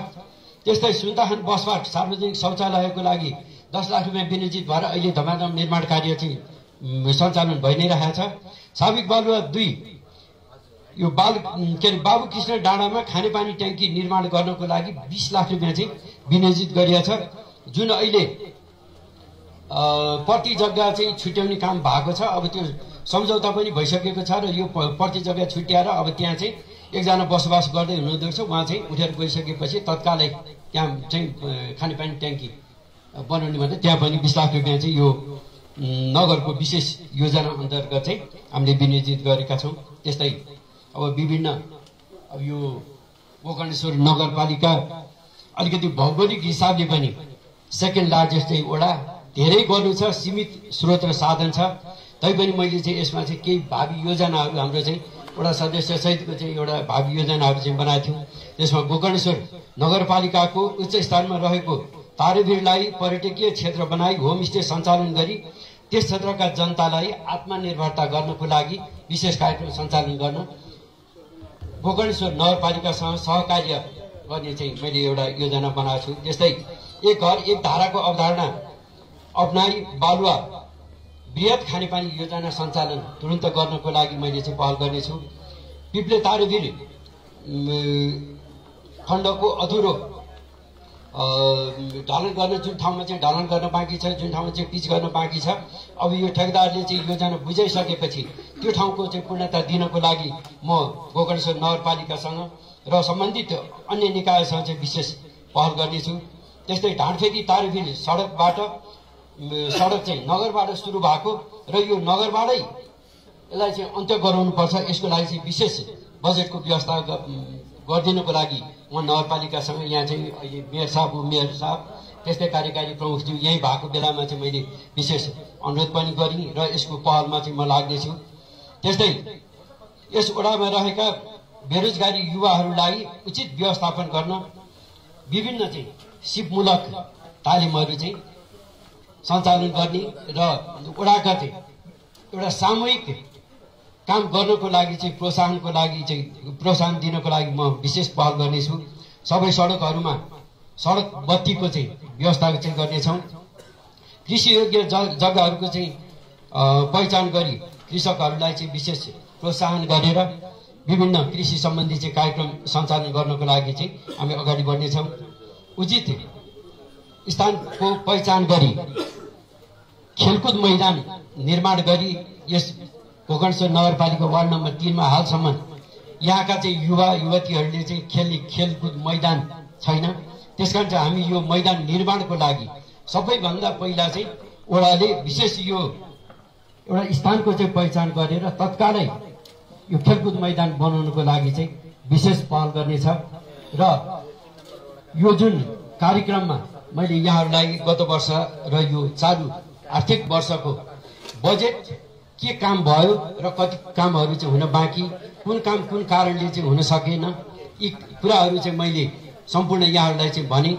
C: त्यस्तै सुन्ताखान बसबाट सार्वजनिक शौचालयको लागि 10 लाख रुपियाँ विनियोजित भएर अहिले धमाधम निर्माण कार्य चाहिँ सञ्चालन भइ नै रहेको छ। साबिक बालुवा 2 यो के अरे बाबुकृष्ण डाँडामा खानेपानी ट्याङ्की निर्माण गर्नको लागि 20 लाख रुपियाँ चाहिँ विनियोजित गरिएको छ। जुन अहिले प्रति जग्गा चाहिँ छुट्याउने काम भएको छ। अब त्यो सम्झौता पनि भइसकेको छ र यो प्रति जग्गा छुट्याएर अब त्यहाँ चाहिँ एकजना बसोबास गर्दै हुनुहुँदो रहेछ। उहाँ चाहिँ उठेर गइसकेपछि तत्कालै त्यहाँ चाहिँ खानेपानी ट्याङ्की बनाउने भने त्यहाँ पनि 20 लाख रुपियाँ चाहिँ यो नगरको विशेष योजना अन्तर्गत चाहिँ हामीले विनियोजित गरेका छौँ। त्यस्तै अब विभिन्न अब यो गोकर्णेश्वर नगरपालिका अलिकति भौगोलिक हिसाबले पनि सेकेन्ड लार्जेस्ट चाहिँ वडा, धेरै गर्नु छ, सीमित स्रोत र साधन छ। तैपनि मैले चाहिँ यसमा चाहिँ केही भावी योजनाहरू हाम्रो चाहिँ वडा सदस्य सहितको चाहिँ एउटा भावी योजनाहरू चाहिँ बनाएको थियौँ। त्यसमा गोकर्णेश्वर नगरपालिकाको उच्च स्थानमा रहेको तारेभिरलाई पर्यटकीय क्षेत्र बनाई होमस्टे सञ्चालन गरी त्यस क्षेत्रका जनतालाई आत्मनिर्भरता गर्नको लागि विशेष कार्यक्रम सञ्चालन गर्न गोकर्णेश्वर नगरपालिकासँग सहकार्य गर्ने चाहिँ मैले एउटा योजना बनाएको छु। त्यस्तै एक घर एक धाराको अवधारणा अपनाई बालुवा बृहत खानेपानी योजना सञ्चालन तुरन्त गर्नको लागि मैले चाहिँ पहल गर्नेछु। पिप्ले तारेभिर खण्डको अधुरो ढलान गर्न जुन ठाउँमा चाहिँ ढलान गर्न बाँकी छ, जुन ठाउँमा चाहिँ पिच गर्न बाँकी छ, अब यो ठेकेदारले चाहिँ योजना बुझाइसकेपछि त्यो ठाउँको चाहिँ पूर्णता दिनको लागि म गोकर्णेश्वर नगरपालिकासँग र सम्बन्धित अन्य निकायसँग चाहिँ विशेष पहल गर्नेछु। त्यस्तै ढाँडफेदी तारेभिर सडक चाहिँ नगरबाट सुरु भएको र यो नगरबाटै यसलाई चाहिँ अन्त्य गराउनुपर्छ। यसको लागि चाहिँ विशेष बजेटको व्यवस्था गरिदिनको लागि म नगरपालिकासँग यहाँ चाहिँ अहिले मेयर साहब त्यस्तै कार्यकारी प्रमुखज्यू यही भएको बेलामा चाहिँ मैले विशेष अनुरोध पनि गरेँ र यसको पहलमा चाहिँ म लाग्नेछु। त्यस्तै यस वडामा रहेका बेरोजगारी युवाहरूलाई उचित व्यवस्थापन गर्न विभिन्न चाहिँ सिपमूलक तालिमहरू चाहिँ सञ्चालन गर्ने र वडाका चाहिँ एउटा सामूहिक काम गर्नको लागि चाहिँ प्रोत्साहन दिनको लागि म विशेष पहल गर्नेछु। सबै सडकहरूमा सडक बत्तीको चाहिँ व्यवस्था चाहिँ गर्नेछौँ। कृषि योग्य जग्गाहरूको चाहिँ पहिचान गरी कृषकहरूलाई चाहिँ विशेष प्रोत्साहन गरेर विभिन्न कृषि सम्बन्धी चाहिँ कार्यक्रम सञ्चालन गर्नको लागि चाहिँ हामी अगाडि बढ्नेछौँ। उचित स्थानको पहिचान गरी खेलकुद मैदान निर्माण गरी यस गोकर्णेश्वर नगरपालिका वार्ड नम्बर 3 मा हालसम्म यहाँका चाहिँ युवा युवतीहरूले चाहिँ खेल्ने खेलकुद मैदान छैन। त्यसकारण चाहिँ हामी यो मैदान निर्माणको लागि सबैभन्दा पहिला चाहिँ वडाले विशेष यो एउटा स्थानको चाहिँ पहिचान गरेर तत्कालै यो खेलकुद मैदान बनाउनुको लागि चाहिँ विशेष पहल गर्नेछ र यो जुन कार्यक्रममा मैले यहाँहरूलाई गत वर्ष र यो चालु आर्थिक वर्षको बजेट के काम भयो र कति कामहरू चाहिँ हुन बाँकी, कुन काम कुन कारणले चाहिँ हुन सकेन, यी कुराहरू चाहिँ मैले सम्पूर्ण यहाँहरूलाई चाहिँ भने।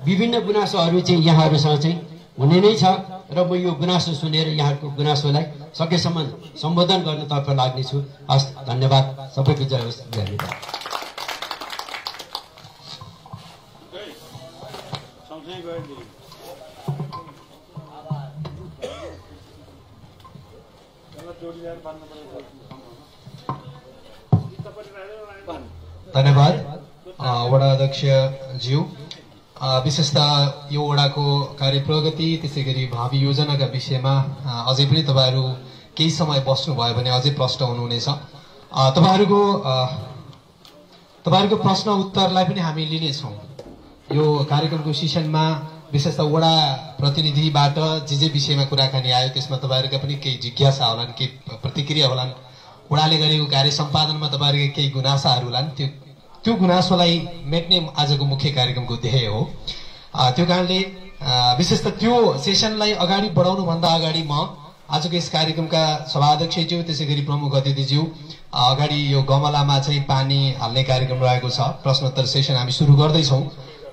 C: विभिन्न गुनासोहरू चाहिँ यहाँहरूसँग चाहिँ हुने नै छ र म यो गुनासो सुनेर यहाँहरूको गुनासोलाई सकेसम्म सम्बोधन गर्नतर्फ लाग्नेछु। हस्, धन्यवाद। सबैको जय होस्। धन्यवाद।
A: धन्यवाद वडा अध्यक्षज्यू। विशेषतः यो वडाको कार्य प्रगति त्यसै गरी भावी योजनाका विषयमा अझै पनि तपाईँहरू केही समय बस्नुभयो भने अझै प्रश्न हुनुहुनेछ। तपाईँहरूको प्रश्न उत्तरलाई पनि हामी लिनेछौँ। यो कार्यक्रमको सेसनमा विशेषतः वडा प्रतिनिधिबाट जे विषयमा कुराकानी आयो त्यसमा तपाईँहरूका पनि केही जिज्ञासा होलान्, केही प्रतिक्रिया होलान्। वडाले गरेको कार्य सम्पादनमा तपाईँहरूका केही गुनासाहरू होलान्। त्यो गुनासोलाई मेट्ने आजको मुख्य कार्यक्रमको ध्येय हो। त्यो कारणले विशेषतः त्यो सेसनलाई अगाडि बढाउनुभन्दा अगाडि म आजको यस कार्यक्रमका सभाध्यक्षज्यू त्यसै गरी प्रमुख अतिथिज्यू अगाडि यो गमलामा चाहिँ पानी हाल्ने कार्यक्रम रहेको छ। प्रश्नोत्तर सेसन हामी सुरु गर्दैछौँ।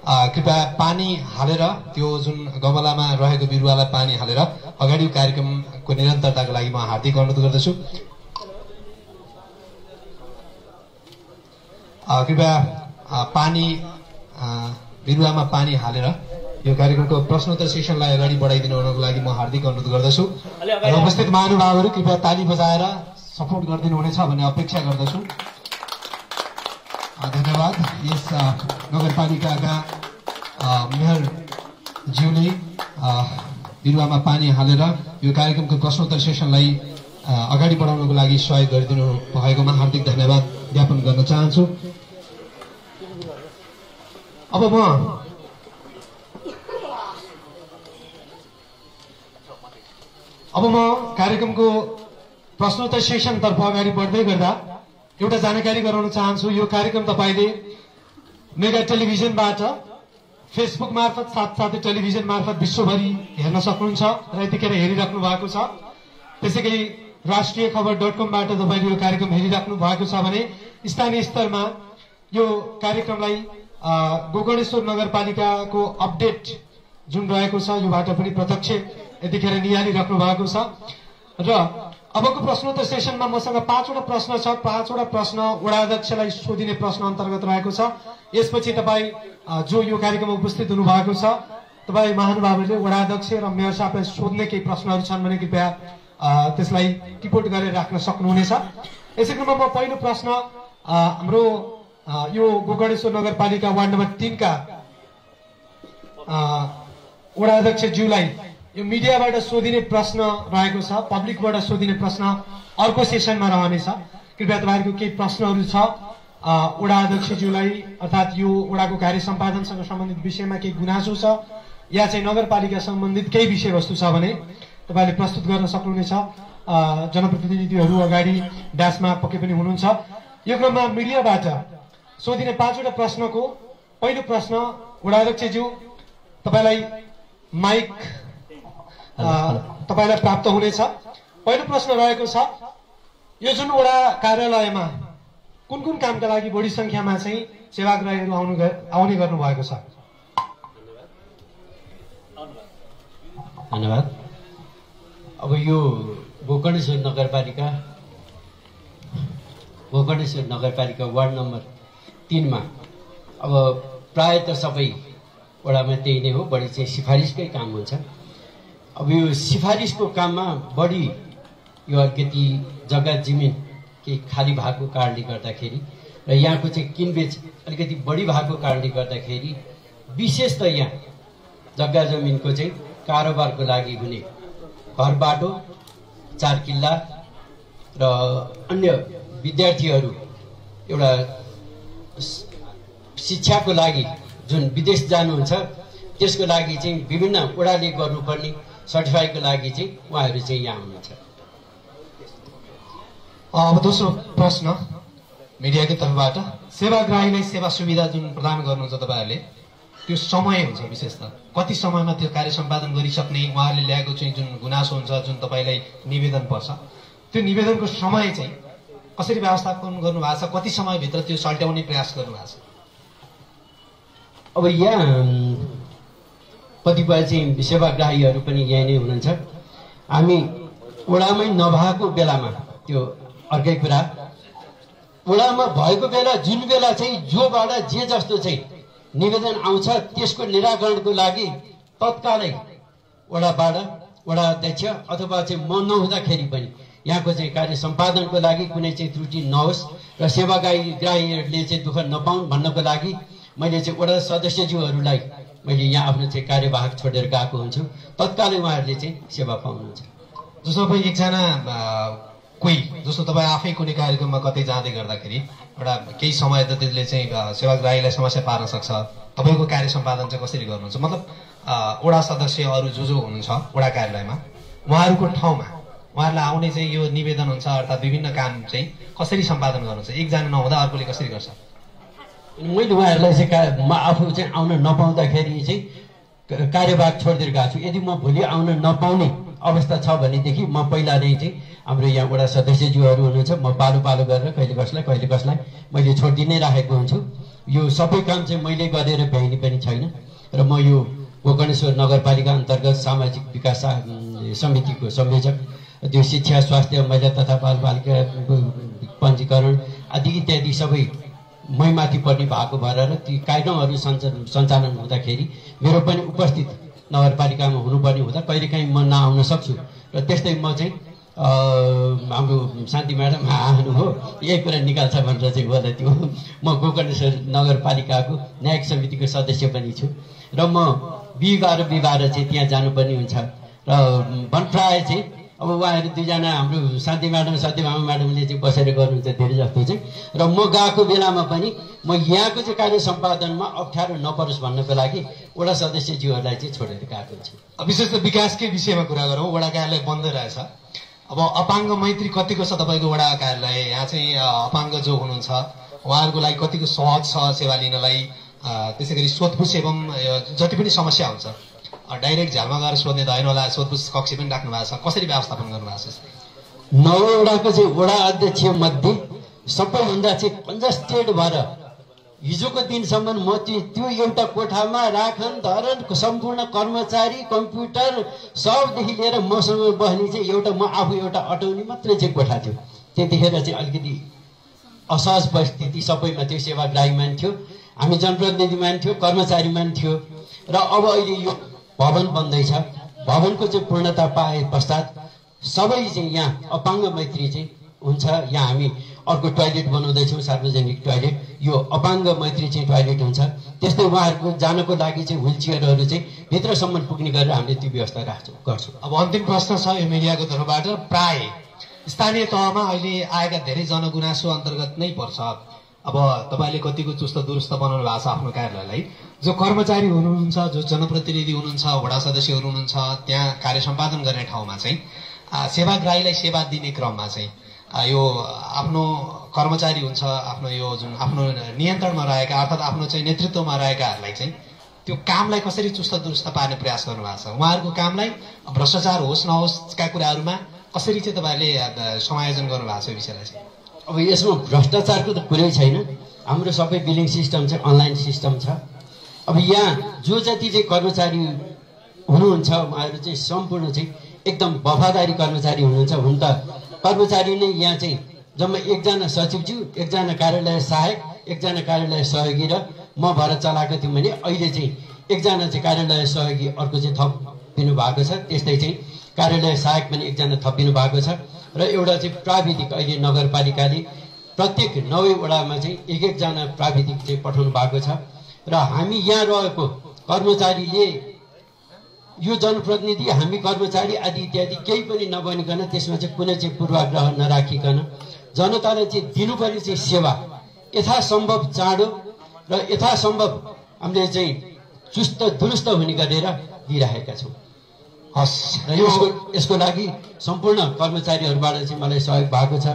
A: कृपया पानी हालेर त्यो जुन गमलामा रहेको बिरुवालाई पानी हालेर अगाडि कार्यक्रमको निरन्तरताको लागि म हार्दिक अनुरोध गर्दछु। कृपया पानी बिरुवामा पानी हालेर यो कार्यक्रमको प्रश्नोत्तर सेसनलाई अगाडि बढाइदिनु हुनको लागि म हार्दिक अनुरोध गर्दछु। र उपस्थित महानुभावहरू कृपया ताली बजाएर सपोर्ट गरिदिनु हुनेछ भन्ने अपेक्षा गर्दछु। धन्यवाद। यस नगरपालिकाका मेयरज्यूले बिरुवामा पानी हालेर यो कार्यक्रमको प्रश्नोत्तर सेसनलाई अगाडि बढाउनको लागि सहयोग गरिदिनु भएकोमा हार्दिक धन्यवाद ज्ञापन गर्न चाहन्छु। अब म कार्यक्रमको प्रश्नोत्तर सेसनतर्फ अगाडि बढ्दै गर्दा एउटा जानकारी गराउन चाहन्छु। यो कार्यक्रम तपाईँले मेगा टेलिभिजनबाट फेसबुक मार्फत साथसाथै टेलिभिजन मार्फत विश्वभरि हेर्न सक्नुहुन्छ र यतिखेर हेरिराख्नु भएको छ। त्यसै गरी राष्ट्रिय खबर.com-बाट तपाईँले यो कार्यक्रम हेरिराख्नु भएको छ भने स्थानीय स्तरमा यो कार्यक्रमलाई गोकर्णेश्वर नगरपालिकाको अपडेट जुन रहेको छ योबाट पनि प्रत्यक्ष यतिखेर निहालिराख्नु भएको छ। र अबको प्रश्नोत्तर सेसनमा मसँग 5वटा प्रश्न छ। 5वटा प्रश्न वडा अध्यक्षलाई सोधिने प्रश्न अन्तर्गत रहेको छ। यसपछि तपाईँ जो यो कार्यक्रममा उपस्थित हुनुभएको छ तपाईँ महानुभावहरूले वडा अध्यक्ष र मेयर साहबलाई सोध्ने केही प्रश्नहरू छन् भने कृपया त्यसलाई टिपोट गरेर राख्न सक्नुहुनेछ। यसै क्रममा म पहिलो प्रश्न हाम्रो यो गोकर्णेश्वर नगरपालिका वार्ड नम्बर 3 का वडा अध्यक्षज्यूलाई यो मिडियाबाट सोधिने प्रश्न रहेको छ, पब्लिकबाट सोधिने प्रश्न अर्को सेसनमा रहनेछ। कृपया तपाईँहरूको केही प्रश्नहरू छ वडा अध्यक्षज्यूलाई अर्थात् यो वडाको कार्य सम्पादनसँग सम्बन्धित विषयमा केही गुनासो छ या चाहिँ नगरपालिका सम्बन्धित केही विषयवस्तु छ भने तपाईँले प्रस्तुत गर्न सक्नुहुनेछ। जनप्रतिनिधिहरू अगाडि ड्यासमा पक्कै पनि हुनुहुन्छ। यो क्रममा मिडियाबाट सोधिने 5वटा प्रश्नको पहिलो प्रश्न वडा अध्यक्षज्यू तपाईँलाई माइक तपाईँलाई प्राप्त हुनेछ। पहिलो प्रश्न रहेको छ, यो जुन वडा कार्यालयमा कुन कुन कामका लागि बढी संख्यामा चाहिँ सेवाग्राहीहरू आउने गर्नु भएको छ?
C: धन्यवाद। अब यो गोकर्णेश्वर नगरपालिका वार्ड नम्बर 3 मा अब प्राय त सबै वडामा त्यही नै हो, बढी चाहिँ सिफारिसकै काम हुन्छ। अब यो सिफारिसको काममा बढी यो अलिकति जग्गा जमिन केही खाली भएको कारणले गर्दाखेरि र यहाँको चाहिँ किनबेच अलिकति बढी भएको कारणले गर्दाखेरि विशेष त यहाँ जग्गा जमिनको चाहिँ कारोबारको लागि हुने घर बाटो 4 किल्ला र अन्य विद्यार्थीहरू एउटा शिक्षाको लागि जुन विदेश जानुहुन्छ त्यसको लागि चाहिँ विभिन्न वडाले गर्नुपर्ने सर्टिफाईको लागि चाहिँ उहाँहरू चाहिँ यहाँ हुनुहुन्छ।
A: अब दोस्रो प्रश्न मिडियाको तर्फबाट, सेवाग्राहीलाई सेवा सुविधा जुन प्रदान गर्नुहुन्छ तपाईँहरूले, त्यो समय हुन्छ विशेष त कति समयमा त्यो कार्य सम्पादन गरिसक्ने, उहाँहरूले ल्याएको चाहिँ जुन गुनासो हुन्छ, जुन तपाईँलाई निवेदन पर्छ, त्यो निवेदनको समय चाहिँ कसरी व्यवस्थापन गर्नुभएको छ, कति समयभित्र त्यो सल्ट्याउने प्रयास गर्नुभएको छ?
C: अब यहाँ कतिपय चाहिँ सेवाग्राहीहरू पनि यहीँ नै हुनुहुन्छ। हामी वडामै नभएको बेलामा त्यो अर्कै कुरा, वडामा भएको बेला जुन बेला चाहिँ जोबाट जे जस्तो चाहिँ निवेदन आउँछ त्यसको निराकरणको लागि तत्कालै वडाबाट वडा अध्यक्ष अथवा चाहिँ म नहुँदाखेरि पनि यहाँको चाहिँ कार्य सम्पादनको लागि कुनै चाहिँ त्रुटि नहोस् र सेवाग्राहीहरूले चाहिँ दुःख नपाउन् भन्नको लागि मैले चाहिँ वडा सदस्यज्यूहरूलाई मैले यहाँ आफ्नो चाहिँ कार्यवाहक छोडेर गएको हुन्छु। तत्कालै उहाँहरूले चाहिँ सेवा पाउनुहुन्छ।
A: जस्तो अब एकजना कोही जस्तो तपाईँ आफै कुनै कार्यक्रममा कतै जाँदै गर्दाखेरि एउटा केही समय त त्यसले चाहिँ सेवाग्राहीलाई समस्या पार्न सक्छ, तपाईँको कार्य सम्पादन चाहिँ कसरी गर्नुहुन्छ? मतलब वडा सदस्य अरू जो हुनुहुन्छ वडा कार्यालयमा उहाँहरूको ठाउँमा उहाँहरूलाई आउने चाहिँ यो निवेदन हुन्छ अर्थात् विभिन्न काम चाहिँ कसरी सम्पादन गर्नुहुन्छ? एकजना नहुँदा अर्कोले कसरी गर्छ?
C: मैले उहाँहरूलाई चाहिँ म आफू चाहिँ आउन नपाउँदाखेरि चाहिँ कार्यवाहक छोडिदिएर गएको छु। यदि म भोलि आउन नपाउने अवस्था छ भनेदेखि म पहिला नै चाहिँ हाम्रो यहाँ वडा सदस्यज्यूहरू हुनुहुन्छ, म पालो पालो गरेर कहिले कसलाई मैले छोडिदिनै राखेको हुन्छु। यो सबै काम चाहिँ मैले गरेर भ्याइने पनि छैन र म यो गोकर्णेश्वर नगरपालिका अन्तर्गत सामाजिक विकास समितिको संयोजक, त्यो शिक्षा, स्वास्थ्य, महिला तथा बालबालिका पञ्जीकरण आदि इत्यादि सबै मै माथि पर्ने भएको भएर र ती कार्यक्रमहरू सञ्चालन हुँदाखेरि मेरो पनि उपस्थित नगरपालिकामा हुनुपर्ने हुँदा कहिलेकाहीँ म नआउन सक्छु र त्यस्तै म चाहिँ हाम्रो शान्ति म्याडम आउनु हो यही कुरा निकाल्छ भनेर चाहिँ बोल्दै थियो। म गोकर्णेश्वर नगरपालिकाको न्यायिक समितिको सदस्य पनि छु र म बिहिबार चाहिँ त्यहाँ जानुपर्ने हुन्छ र प्राय चाहिँ अब उहाँहरू दुईजना हाम्रो शान्ति म्याडम सत्यभामा म्याडमले चाहिँ बसेर गर्नुहुन्छ धेरै जस्तो चाहिँ, र म गएको बेलामा पनि म यहाँको चाहिँ कार्य सम्पादनमा अप्ठ्यारो नपरोस् भन्नको लागि वडा सदस्यज्यूहरूलाई चाहिँ छोडेर गएको छु।
A: विशेष त विकासकै विषयमा कुरा गरौँ। वडा कार्यालय बन्द रहेछ, अब अपाङ्ग मैत्री कतिको छ तपाईँको वडा कार्यालय? यहाँ चाहिँ अपाङ्ग जो हुनुहुन्छ उहाँहरूको लागि कतिको सहज छ सेवा लिनलाई? त्यसै गरी सोधपुछ एवं जति पनि समस्या हुन्छ डाइरेक्ट झ्यालमा गएर सोध्ने त होइन होला, सोधपुछ कक्ष पनि राख्नु भएको छ, कसरी व्यवस्थापन गर्नुभएको छ?
C: नौवटाको चाहिँ वडा अध्यक्ष मध्ये सबैभन्दा चाहिँ कन्जस्टेड भएर हिजोको दिनसम्म म त्यो एउटा कोठामा राखन धरन सम्पूर्ण कर्मचारी कम्प्युटर सबदेखि लिएर मसँग बस्ने चाहिँ एउटा म आफू एउटा अटाउने मात्रै चाहिँ कोठा थियो। त्यतिखेर चाहिँ अलिकति असहज परिस्थिति सबैमा थियो। सेवाग्राहीमा थियो, हामी जनप्रतिनिधिमा थियो, कर्मचारीमा थियो र अब अहिले यो भवन बन्दैछ। भवनको चाहिँ पूर्णता पाए पश्चात सबै चाहिँ यहाँ अपाङ्ग मैत्री चाहिँ हुन्छ। यहाँ हामी अर्को टोयलेट बनाउँदैछौँ, सार्वजनिक टोयलेट, यो अपाङ्ग मैत्री चाहिँ टोयलेट हुन्छ। त्यस्तै उहाँहरूको जानको लागि चाहिँ व्हिल चेयरहरू चाहिँ भित्रसम्म पुग्ने गरेर हामीले त्यो व्यवस्था गर्छौँ।
A: अब अन्तिम प्रश्न छ यो मिडियाको तर्फबाट, प्राय स्थानीय तहमा अहिले आएका धेरै जनगुनासो अन्तर्गत नै पर्छ। अब तपाईँले कतिको चुस्त दुरुस्त बनाउनु भएको छ आफ्नो कार्यालयलाई, जो कर्मचारी हुनुहुन्छ, जो जनप्रतिनिधि हुनुहुन्छ, वडा सदस्यहरू हुनुहुन्छ, त्यहाँ कार्य सम्पादन गर्ने ठाउँमा चाहिँ सेवाग्राहीलाई सेवा दिने क्रममा चाहिँ यो आफ्नो कर्मचारी हुन्छ, आफ्नो यो जुन आफ्नो नियन्त्रणमा रहेका अर्थात् आफ्नो चाहिँ नेतृत्वमा रहेकाहरूलाई चाहिँ त्यो कामलाई कसरी चुस्त दुरुस्त पार्ने प्रयास गर्नुभएको छ? उहाँहरूको कामलाई भ्रष्टाचार होस् नहोस्का कुराहरूमा कसरी चाहिँ तपाईँहरूले समायोजन गर्नुभएको छ यो विषयलाई चाहिँ?
C: अब यसमा भ्रष्टाचारको त कुरै छैन। हाम्रो सबै बिलिङ सिस्टम चाहिँ अनलाइन सिस्टम छ। अब यहाँ जो जति चाहिँ कर्मचारी हुनुहुन्छ उहाँहरू चाहिँ सम्पूर्ण चाहिँ एकदम वफादारी कर्मचारी हुनुहुन्छ। हुन त कर्मचारी नै यहाँ चाहिँ जम्मा एकजना सचिवज्यू, एकजना कार्यालय सहायक, एकजना कार्यालय सहयोगी र म भएर चलाएको थियौँ भने अहिले चाहिँ एकजना चाहिँ कार्यालय सहयोगी अर्को चाहिँ थपिनु भएको छ। त्यस्तै चाहिँ कार्यालय सहायक पनि एकजना थपिनु भएको छ र एउटा चाहिँ प्राविधिक अहिले नगरपालिकाले प्रत्येक 9 वडामा चाहिँ एकजना प्राविधिक चाहिँ पठाउनु भएको छ र हामी यहाँ रहेको कर्मचारीले यो जनप्रतिनिधि हामी कर्मचारी आदि इत्यादि केही पनि नबनिकन त्यसमा चाहिँ कुनै चाहिँ पूर्वाग्रह नराखिकन जनतालाई चाहिँ दिनुपर्ने चाहिँ सेवा यथासम्भव चाँडो र यथासम्भव हामीले चाहिँ चुस्त दुरुस्त हुने गरेर दिइरहेका छौँ।
A: हस्
C: र यसको लागि सम्पूर्ण कर्मचारीहरूबाट चाहिँ मलाई सहयोग भएको छ।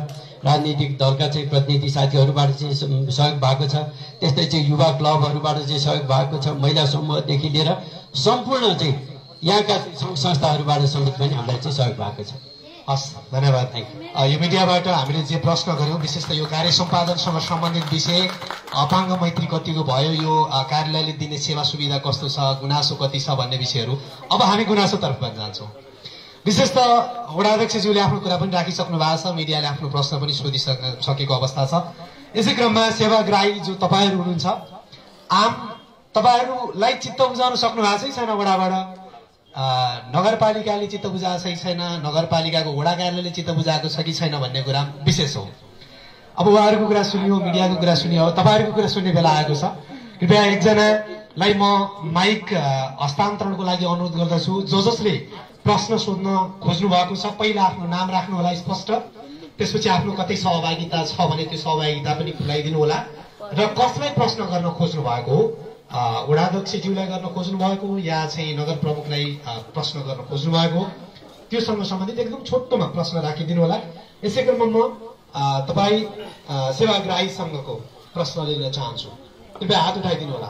C: राजनीतिक दलका चाहिँ प्रतिनिधि साथीहरूबाट चाहिँ सहयोग भएको छ। त्यस्तै चाहिँ युवा क्लबहरूबाट चाहिँ सहयोग भएको छ। महिला समूहदेखि लिएर सम्पूर्ण चाहिँ यहाँका सङ्घ संस्थाहरूबाट समेत पनि हामीलाई चाहिँ सहयोग भएको छ।
A: हस्, धन्यवाद। यो मिडियाबाट हामीले जे प्रश्न गऱ्यौँ विशेष त यो कार्य सम्पादनसँग सम्बन्धित विषय, अपाङ्ग मैत्री कतिको भयो, यो कार्यालयले दिने सेवा सुविधा कस्तो छ, गुनासो कति छ भन्ने विषयहरू। अब हामी गुनासोतर्फ पनि जान्छौँ। विशेष त वडा अध्यक्षज्यूले आफ्नो कुरा पनि राखिसक्नु भएको छ, मिडियाले आफ्नो प्रश्न पनि सोधिसकेको अवस्था छ। यसै क्रममा सेवाग्राही जो तपाईँहरू हुनुहुन्छ, तपाईँहरूलाई चित्त बुझाउन सक्नु भएको छैन वडाबाट? नगरपालिकाले चित्त बुझाएको छ कि छैन, नगरपालिकाको वडा कार्यालयले चित्त बुझाएको छ कि छैन भन्ने कुरा विशेष हो। अब उहाँहरूको कुरा सुनियो, मिडियाको कुरा सुनियो, तपाईँहरूको कुरा सुन्ने बेला आएको छ। कृपया एकजनालाई म माइक हस्तान्तरणको लागि अनुरोध गर्दछु। जसले प्रश्न सोध्न खोज्नु भएको छ पहिला आफ्नो नाम राख्नु होला स्पष्ट, त्यसपछि आफ्नो कतै सहभागिता छ भने त्यो सहभागिता पनि खुलाइदिनु होला र कसलाई प्रश्न गर्न खोज्नु भएको हो, वडा अध्यक्षज्यूलाई गर्न खोज्नु भएको हो या चाहिँ नगर प्रमुखलाई प्रश्न गर्न खोज्नु भएको हो, त्योसँग सम्बन्धित एकदम छोटोमा प्रश्न राखिदिनु होला। यसै क्रममा म तपाईँ सेवाग्राहीसँगको प्रश्न लिन चाहन्छु। कृपया हात उठाइदिनु होला।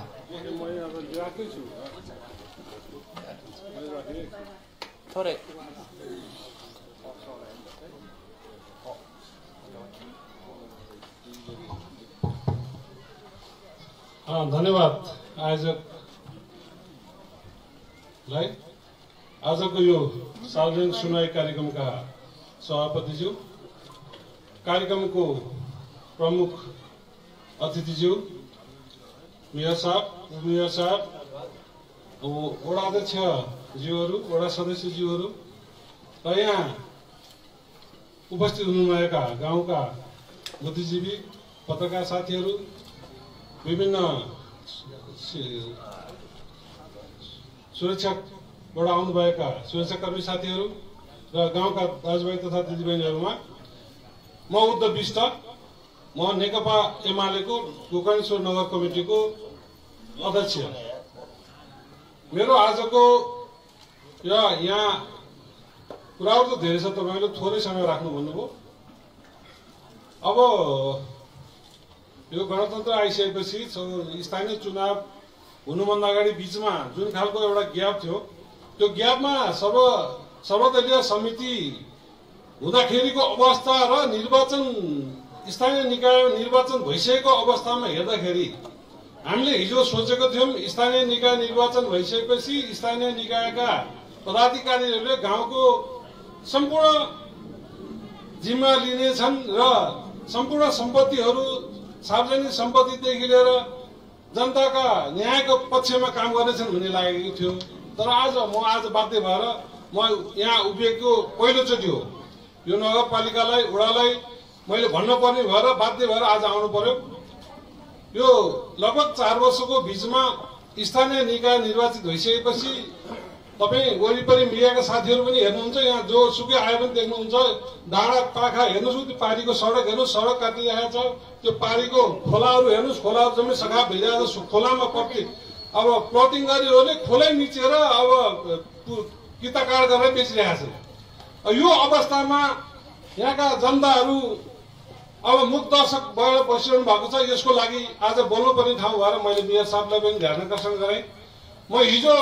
D: धन्यवाद आयोजकलाई। आजको यो सार्वजनिक सुनवाई कार्यक्रमका सभापतिज्यू, कार्यक्रमको प्रमुख अतिथिज्यू, मेयर साहब, उपमेयर साहब, वडा अध्यक्षज्यूहरू, वडा सदस्यज्यूहरू र यहाँ उपस्थित हुनुभएका गाउँका बुद्धिजीवी, पत्रकार साथीहरू, विभिन्न सुरक्षाबाट आउनुभएका सुरक्षाकर्मी साथीहरू र गाउँका दाजुभाइ तथा दिदीबहिनीहरूमा म उद्धव विष्ट, म नेकपा एमालेको गोकर्णेश्वर नगर कमिटीको अध्यक्ष। मेरो आजको यहाँ कुराहरू त धेरै छ, तपाईँले थोरै समय राख्नु भन्नुभयो। अब यो गणतन्त्र आइसकेपछि स्थानीय चुनाव हुनुभन्दा अगाडि बिचमा जुन खालको एउटा ग्याप थियो, त्यो ग्यापमा सर्वदलीय समिति हुँदाखेरिको अवस्था र निर्वाचन स्थानीय निकाय निर्वाचन भइसकेको अवस्थामा हेर्दाखेरि हामीले हिजो सोचेको थियौँ स्थानीय निकाय निर्वाचन भइसकेपछि स्थानीय निकायका पदाधिकारीहरूले गाउँको सम्पूर्ण जिम्मा लिनेछन् र सम्पूर्ण सम्पत्तिहरू सार्वजनिक सम्पत्तिदेखि लिएर जनताका न्यायको पक्षमा काम गर्नेछन् भन्ने लागेको थियो। तर आज बाध्य भएर म यहाँ उभिएको पहिलोचोटि हो। यो नगरपालिकालाई, वडालाई मैले भन्नुपर्ने भएर बाध्य भएर आज आउनु पर्यो। यो लगभग 4 वर्षको बिचमा स्थानीय निकाय निर्वाचित भइसकेपछि तपाईँ वरिपरि मिडियाका साथीहरू पनि हेर्नुहुन्छ, यहाँ जो सुकै आयो पनि देख्नुहुन्छ, डाँडा पाखा हेर्नुहोस्, त्यो पारीको सडक हेर्नुहोस्, सडक काटिरहेको छ, त्यो पारीको खोलाहरू हेर्नुहोस्, खोलाहरू जम्मै सखाप भइरहेको छ। खोलामा अब प्लटिङ गरेहरूले खोलै मिचेर अब किताकाट गरेर बेचिरहेको छ। यो अवस्थामा यहाँका जनताहरू अब मुख दर्शक भएर बसिरहनु भएको छ। यसको लागि आज बोल्नुपर्ने ठाउँ भएर मैले मेयर साहबलाई पनि ध्यान आकर्षण गरेँ। म हिजो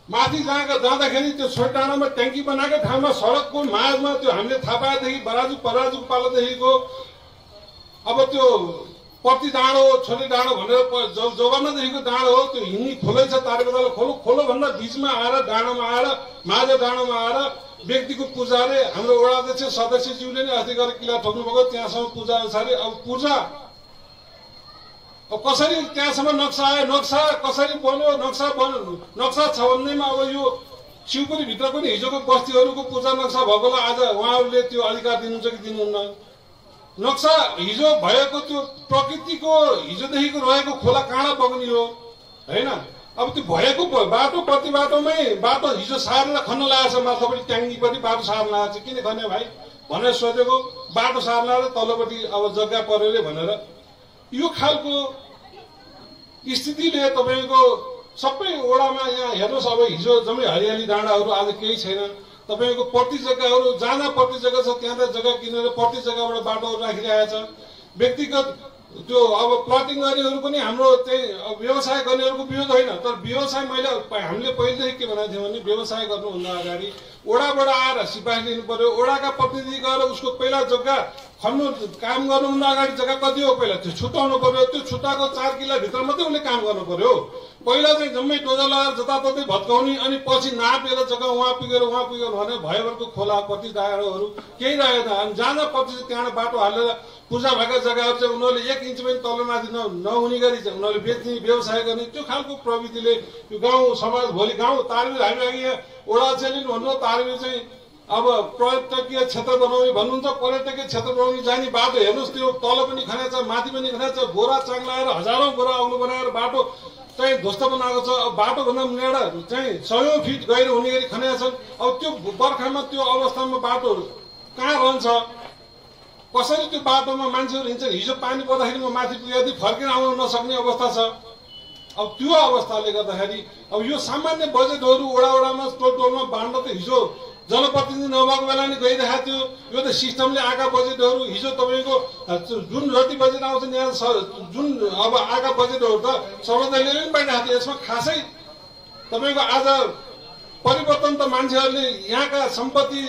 D: माथि जाँदाखेरि त्यो छोट डाँडामा ट्याङ्की बनाएको ठाउँमा सडकको माझमा त्यो हामीले थाहा पाएदेखि पराजु पालादेखिको अब त्यो पत्ती डाँडो, छोटे डाँडो भनेर जोगाउनदेखिको डाँडो हो, त्यो हिँड्ने खोलै छ, तारेबदाल खोलो भन्दा बिचमा आएर डाँडोमा आएर माझो डाँडोमा आएर व्यक्तिको पूजाले हाम्रो वडा अध्यक्ष सदस्यज्यूले नै अस्ति गरेर किला ठोक्नुभएको, त्यहाँसम्म पूजा अनुसार अब पूजा कसरी त्यहाँसम्म नक्सा आयो, नक्सा कसरी बन्यो, नक्सा छ भन्दैमा अब यो शिवपुरी भित्र पनि हिजोको बस्तीहरूको पूजा नक्सा भएकोलाई आज उहाँहरूले त्यो अधिकार दिनुहुन्छ कि दिनुहुन्न? नक्सा हिजो भएको त्यो प्रकृतिको हिजोदेखिको रहेको खोला काँडा बग्ने हो होइन? अब त्यो भएको बाटो प्रति बाटोमै बाटो हिजो सारेर खन्न लागेको छ, माथिल्लोपट्टि ट्याङ्कीपट्टि बाटो सार्न लागेको छ। किन खन्यो भाइ भनेर सोधेको, बाटो सार्न र तल्लोपट्टि अब जग्गा पऱ्यो भनेर। यो खालको स्थितिले तपाईँको सबै वडामा यहाँ हेर्नुहोस्, अब हिजो जम्मै हरियाली डाँडाहरू आज केही छैन। तपाईँको प्रति जग्गाहरू जहाँ जहाँ प्रति जग्गा छ त्यहाँ त्यहाँ जग्गा किनेर प्रति जग्गाबाट बाटोहरू राखिरहेको छ। व्यक्तिगत त्यो अब प्लटिङ गर्नेहरू पनि हाम्रो चाहिँ व्यवसाय गर्नेहरूको विरोध होइन, तर व्यवसाय हामीले पहिलेदेखि के भनेको थियौँ भने व्यवसाय गर्नुभन्दा अगाडि ओडाबाट आएर सिफारिस लिनु पर्यो। ओडाका प्रतिनिधि गएर उसको पहिला जग्गा खन्नु काम गर्नुभन्दा अगाडि जग्गा कति हो पहिला त्यो छुट्याउनु पर्यो। त्यो छुट्टाएको 4 किलोभित्र मात्रै उसले काम गर्नु पर्यो। पहिला चाहिँ जम्मै टोजा लगाएर जताततै भत्काउने अनि पछि नापेर जग्गा उहाँ पुगेर भने भयभरको खोला कति डाँडाहरू केही रहेन। अनि जहाँ जहाँ पछि त्यहाँबाट बाटो हालेर पूजा भएका जग्गाहरू चाहिँ उनीहरूले 1 इन्च पनि तलमाथि नहुने गरी चाहिँ उनीहरूले बेच्ने व्यवसाय गर्ने त्यो खालको प्रवृत्तिले यो गाउँ समाज भोलि गाउँ तारबिर हामी अघि यहाँ ओडा चाहिँ भन्नु तारबिर चाहिँ अब पर्यटकीय क्षेत्र बनाउने भन्नुहुन्छ। पर्यटकीय क्षेत्र बनाउने जाने बाटो हेर्नुहोस्, त्यो तल पनि खनाएको छ माथि पनि खनाएको छ। बोरा चाङ्लाएर हजारौँ बोरा अग्लो बनाएर बाटो चाहिँ ध्वस्त बनाएको छ। अब बाटोभन्दा नेडा चाहिँ 100 फिट गहिरो हुने गरी खनाएका छन्। अब त्यो बर्खामा त्यो अवस्थामा बाटोहरू कहाँ रहन्छ? कसरी त्यो बाटोमा मान्छेहरू हिँड्छन्? हिजो पानी पर्दाखेरि म माथि पुगेपछि फर्केर आउन नसक्ने अवस्था छ। अब त्यो अवस्थाले गर्दाखेरि अब यो सामान्य बजेटहरू वडामा टोलमा बाँड्न त हिजो जनप्रतिनिधि नभएको बेला नि गइरहेको थियो। यो त सिस्टमले आएका बजेटहरू हिजो तपाईँको जुन जति बजेट आउँछ यहाँ जुन अब आएका बजेटहरू त सर्वोदयले पनि पाइरहेको थियो। यसमा खासै तपाईँको आज परिवर्तन त मान्छेहरूले यहाँका सम्पत्ति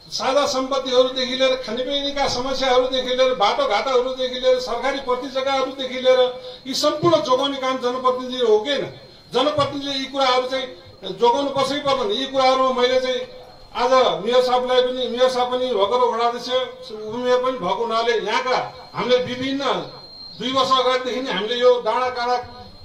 D: साझा सम्पत्तिहरूदेखि लिएर खानेपिनेका समस्याहरूदेखि लिएर बाटोघाटाहरूदेखि लिएर सरकारी प्रति जग्गाहरूदेखि लिएर यी सम्पूर्ण जोगाउने काम जनप्रतिनिधि हो कि होइन? जनप्रतिनिधिले यी कुराहरू चाहिँ जोगाउनु पर्छै पर्दैन। यी कुराहरूमा मैले चाहिँ आज मेयर साहब पनि भर्खर वडाध्यक्ष उपमेयर पनि भएको हुनाले यहाँका हामीले विभिन्न 2 वर्ष अगाडिदेखि नै हामीले यो डाँडा काँडा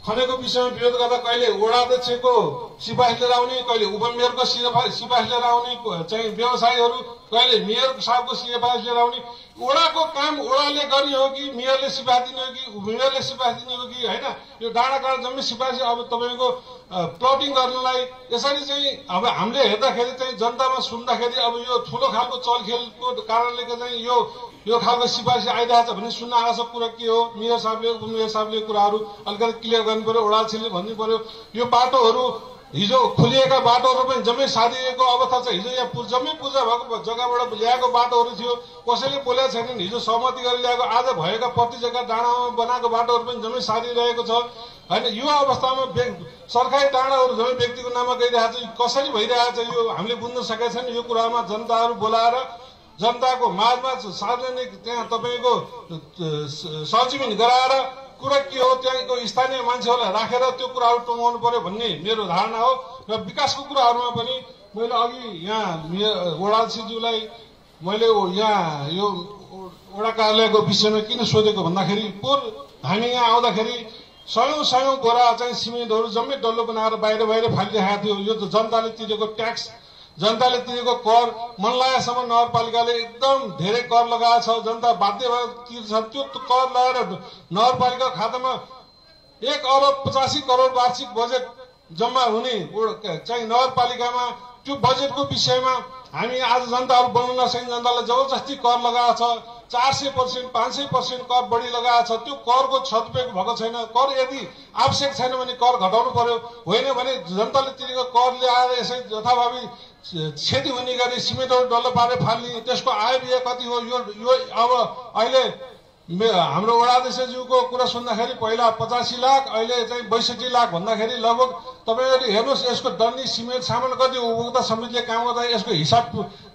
D: खनेको विषयमा विरोध गर्दा कहिले वडाध्यक्षको सिफारिस लिएर आउने, कहिले उपमेयरको सिफारिस लिएर आउने चाहिँ व्यवसायीहरू, कहिले मेयर साहबको सिफारिस लिएर आउने। ओडाको काम ओडाले गर्ने हो कि मेयरले सिफारिस दिने हो कि उपमेयरले सिफारिस दिने हो कि होइन? यो डाँडा काँडा जम्मै सिफारिस अब तपाईँको प्लटिङ गर्नलाई यसरी चाहिँ अब हामीले हेर्दाखेरि चाहिँ जनतामा सुन्दाखेरि अब यो ठुलो खालको चलखेलको कारणले चाहिँ यो खालको सिफारिस आइरहेको छ भन्ने सुन्न आएको छ। कुरा के हो? मेयर साहबले उपमेयर साहबले कुराहरू अलिकति क्लियर गर्नु पर्यो, वडाध्यक्षले भन्नु पर्यो। यो बाटोहरू हिजो खुलिएका बाटोहरू पनि जम्मै साधिएको अवस्था छ। हिजो यहाँ जम्मै पूजा भएको जग्गाबाट ल्याएको बाटोहरू थियो, कसैले बोलेको छैनन्। हिजो सहमति गरेर ल्याएको आज भएका प्रति जग्गा डाँडामा बनाएको बाटोहरू पनि जम्मै साधिरहेको छ होइन? यो अवस्थामा सरकारी डाँडाहरू जम्मै व्यक्तिको नाममा गइरहेको छ। कसरी भइरहेको छ यो हामीले बुझ्न सकेका छैन। यो कुरामा जनताहरू बोलाएर जनताको माझमा सार्वजनिक त्यहाँ तपाईँको सजीवन गराएर कुरा के हो त्यहाँको स्थानीय मान्छेहरूलाई राखेर त्यो कुराहरू टुङ्गाउनु पर्यो भन्ने मेरो धारणा हो। र विकासको कुराहरूमा पनि मैले अघि यहाँ वडाध्यक्षज्यूलाई मैले यहाँ यो वडा कार्यालयको विषयमा किन सोधेको भन्दाखेरि हामी यहाँ आउँदाखेरि 100 बोरा चाहिँ सिमेन्टहरू जम्मै डल्लो बनाएर बाहिर फालिरहेको थियो। यो त जनताले तिरेको ट्याक्स, जनताले तिरेको कर मनलायासम्म नगरपालिकाले एकदम धेरै कर लगाएको छ। जनता बाध्य भएर तिर्छ। त्यो कर लगाएर नगरपालिका खातामा 1 अरब 85 करोड वार्षिक बजेट जम्मा हुने चाहिँ नगरपालिकामा त्यो बजेटको विषयमा हामी आज जनताहरू बोल्न नसक्ने जनतालाई जबरजस्ती कर लगाएको छ। 400% 500% कर बढी लगाएको छ। त्यो करको सदुपयोग भएको छैन। कर यदि आवश्यक छैन भने कर घटाउनु पर्यो, होइन भने जनताले तिरेको कर ल्याएर यसै जथाभावी क्षति हुने गरी सिमेन्टहरू डल्लो पारेर फाल्ने, त्यसको आय व्यय कति हो? यो अब अहिले हाम्रो वडाध्यक्षज्यूको कुरा सुन्दाखेरि पहिला 85 लाख अहिले चाहिँ 62 लाख भन्दाखेरि लगभग तपाईँहरूले हेर्नुहोस् यसको डन्डी सिमेन्ट सामान कति उपभोक्ता समितिले काम गर्दा यसको हिसाब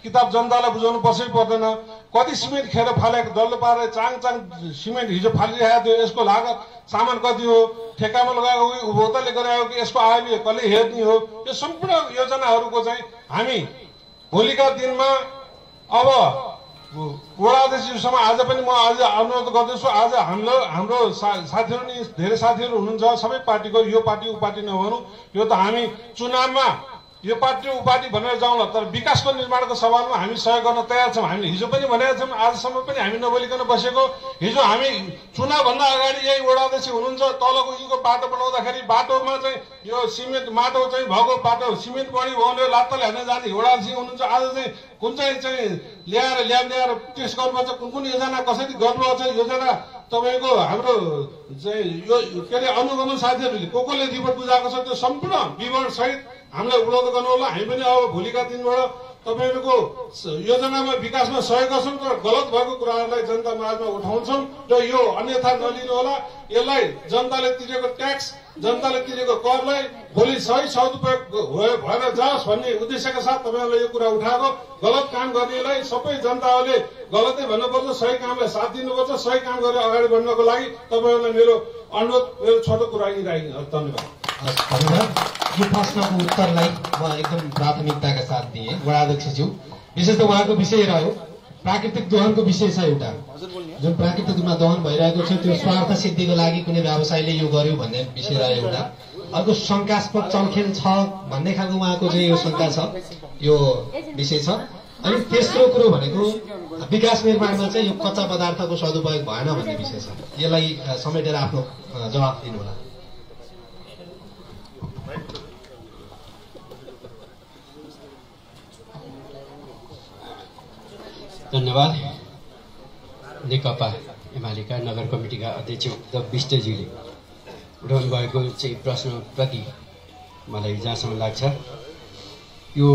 D: किताब जनतालाई बुझाउनु पर्छै पर्दैन। कति सिमेन्ट खेर फालेको डल्लो पारेर चाङ सिमेन्ट हिजो फालिरहेको थियो, यसको लागत सामान कति हो? ठेकामा लगाएको कि उपभोक्ताले गराएको कि यसको आय व्यय कसले हेर्ने हो? यो सम्पूर्ण योजनाहरूको चाहिँ हामी भोलिका दिनमा अब वडाध्यक्षज्यूसँग आज पनि म आज अनुरोध गर्दैछु। आज हाम्रो साथीहरू नि धेरै साथीहरू हुनुहुन्छ सबै पार्टीको, यो पार्टी ऊ पार्टी नभनौँ। यो त हामी चुनावमा यो पार्टी उपाधि भनेर जाउँला, तर विकासको निर्माणको सवालमा हामी सहयोग गर्न तयार छौँ। हामीले हिजो पनि भनेका छौँ, आजसम्म पनि हामी नबोलिकन बसेको। हिजो हामी चुनावभन्दा अगाडि यही वडा अध्यक्ष हुनुहुन्छ, तलको यीको बाटो बनाउँदाखेरि बाटोमा चाहिँ यो सिमेन्ट माटो चाहिँ भएको बाटो सिमेन्ट बढी भयो भने लात्तले हाल्न जाने वडा अध्यक्ष हुनुहुन्छ। आज चाहिँ कुन चाहिँ ल्याएर टेस्ट गर्नुपर्छ, कुन योजना कसरी गर्नुपर्छ, योजना तपाईँको हाम्रो चाहिँ यो के अरे अनुगमन साथीहरूले कसले रिपोर्ट बुझाएको छ त्यो सम्पूर्ण विवरण सहित हामीलाई उपलब्ध गर्नु होला। हामी पनि अब भोलिका दिनबाट तपाईँहरूको योजनामा विकासमा सहयोग गर्छौँ, तर गलत भएको कुराहरूलाई जनता माझमा उठाउँछौँ र यो अन्यथा नलिनु होला। यसलाई जनताले तिरेको ट्याक्स, जनताले तिरेको करलाई भोलि सही सदुपयोग भएर जाओस् भन्ने उद्देश्यका साथ तपाईँहरूले यो कुरा उठाएको। गलत काम गर्नेलाई सबै जनताहरूले गलतै भन्नुपर्छ, सही कामलाई साथ दिनुपर्छ। सही काम गरेर अगाडि बढ्नको लागि तपाईँहरूलाई मेरो अनुरोध, मेरो छोटो कुरा यही राख्नु। धन्यवाद।
A: धन्यवाद। यो प्रश्नको उत्तरलाई म एकदम प्राथमिकताका साथ दिएँ वडा अध्यक्षज्यू। विशेष त उहाँको विषय रह्यो प्राकृतिक दोहनको विषय छ। एउटा जुन प्राकृतिक रूपमा दोहन भइरहेको छ त्यो स्वार्थ सिद्धिको लागि कुनै व्यवसायले यो गर्यो भन्ने विषय रह्यो एउटा। अर्को शङ्कास्पद चलखेल छ भन्ने खालको उहाँको चाहिँ यो शङ्का छ, यो विषय छ। अनि तेस्रो कुरो भनेको विकास निर्माणमा चाहिँ यो कच्चा पदार्थको सदुपयोग भएन भन्ने विषय छ। यसलाई समेटेर आफ्नो जवाफ दिनु होला।
C: धन्यवाद। नेकपा एमालेका नगर कमिटीका अध्यक्ष उद्धव विष्टज्यूले उठाउनु भएको चाहिँ प्रश्नप्रति मलाई जहाँसम्म लाग्छ यो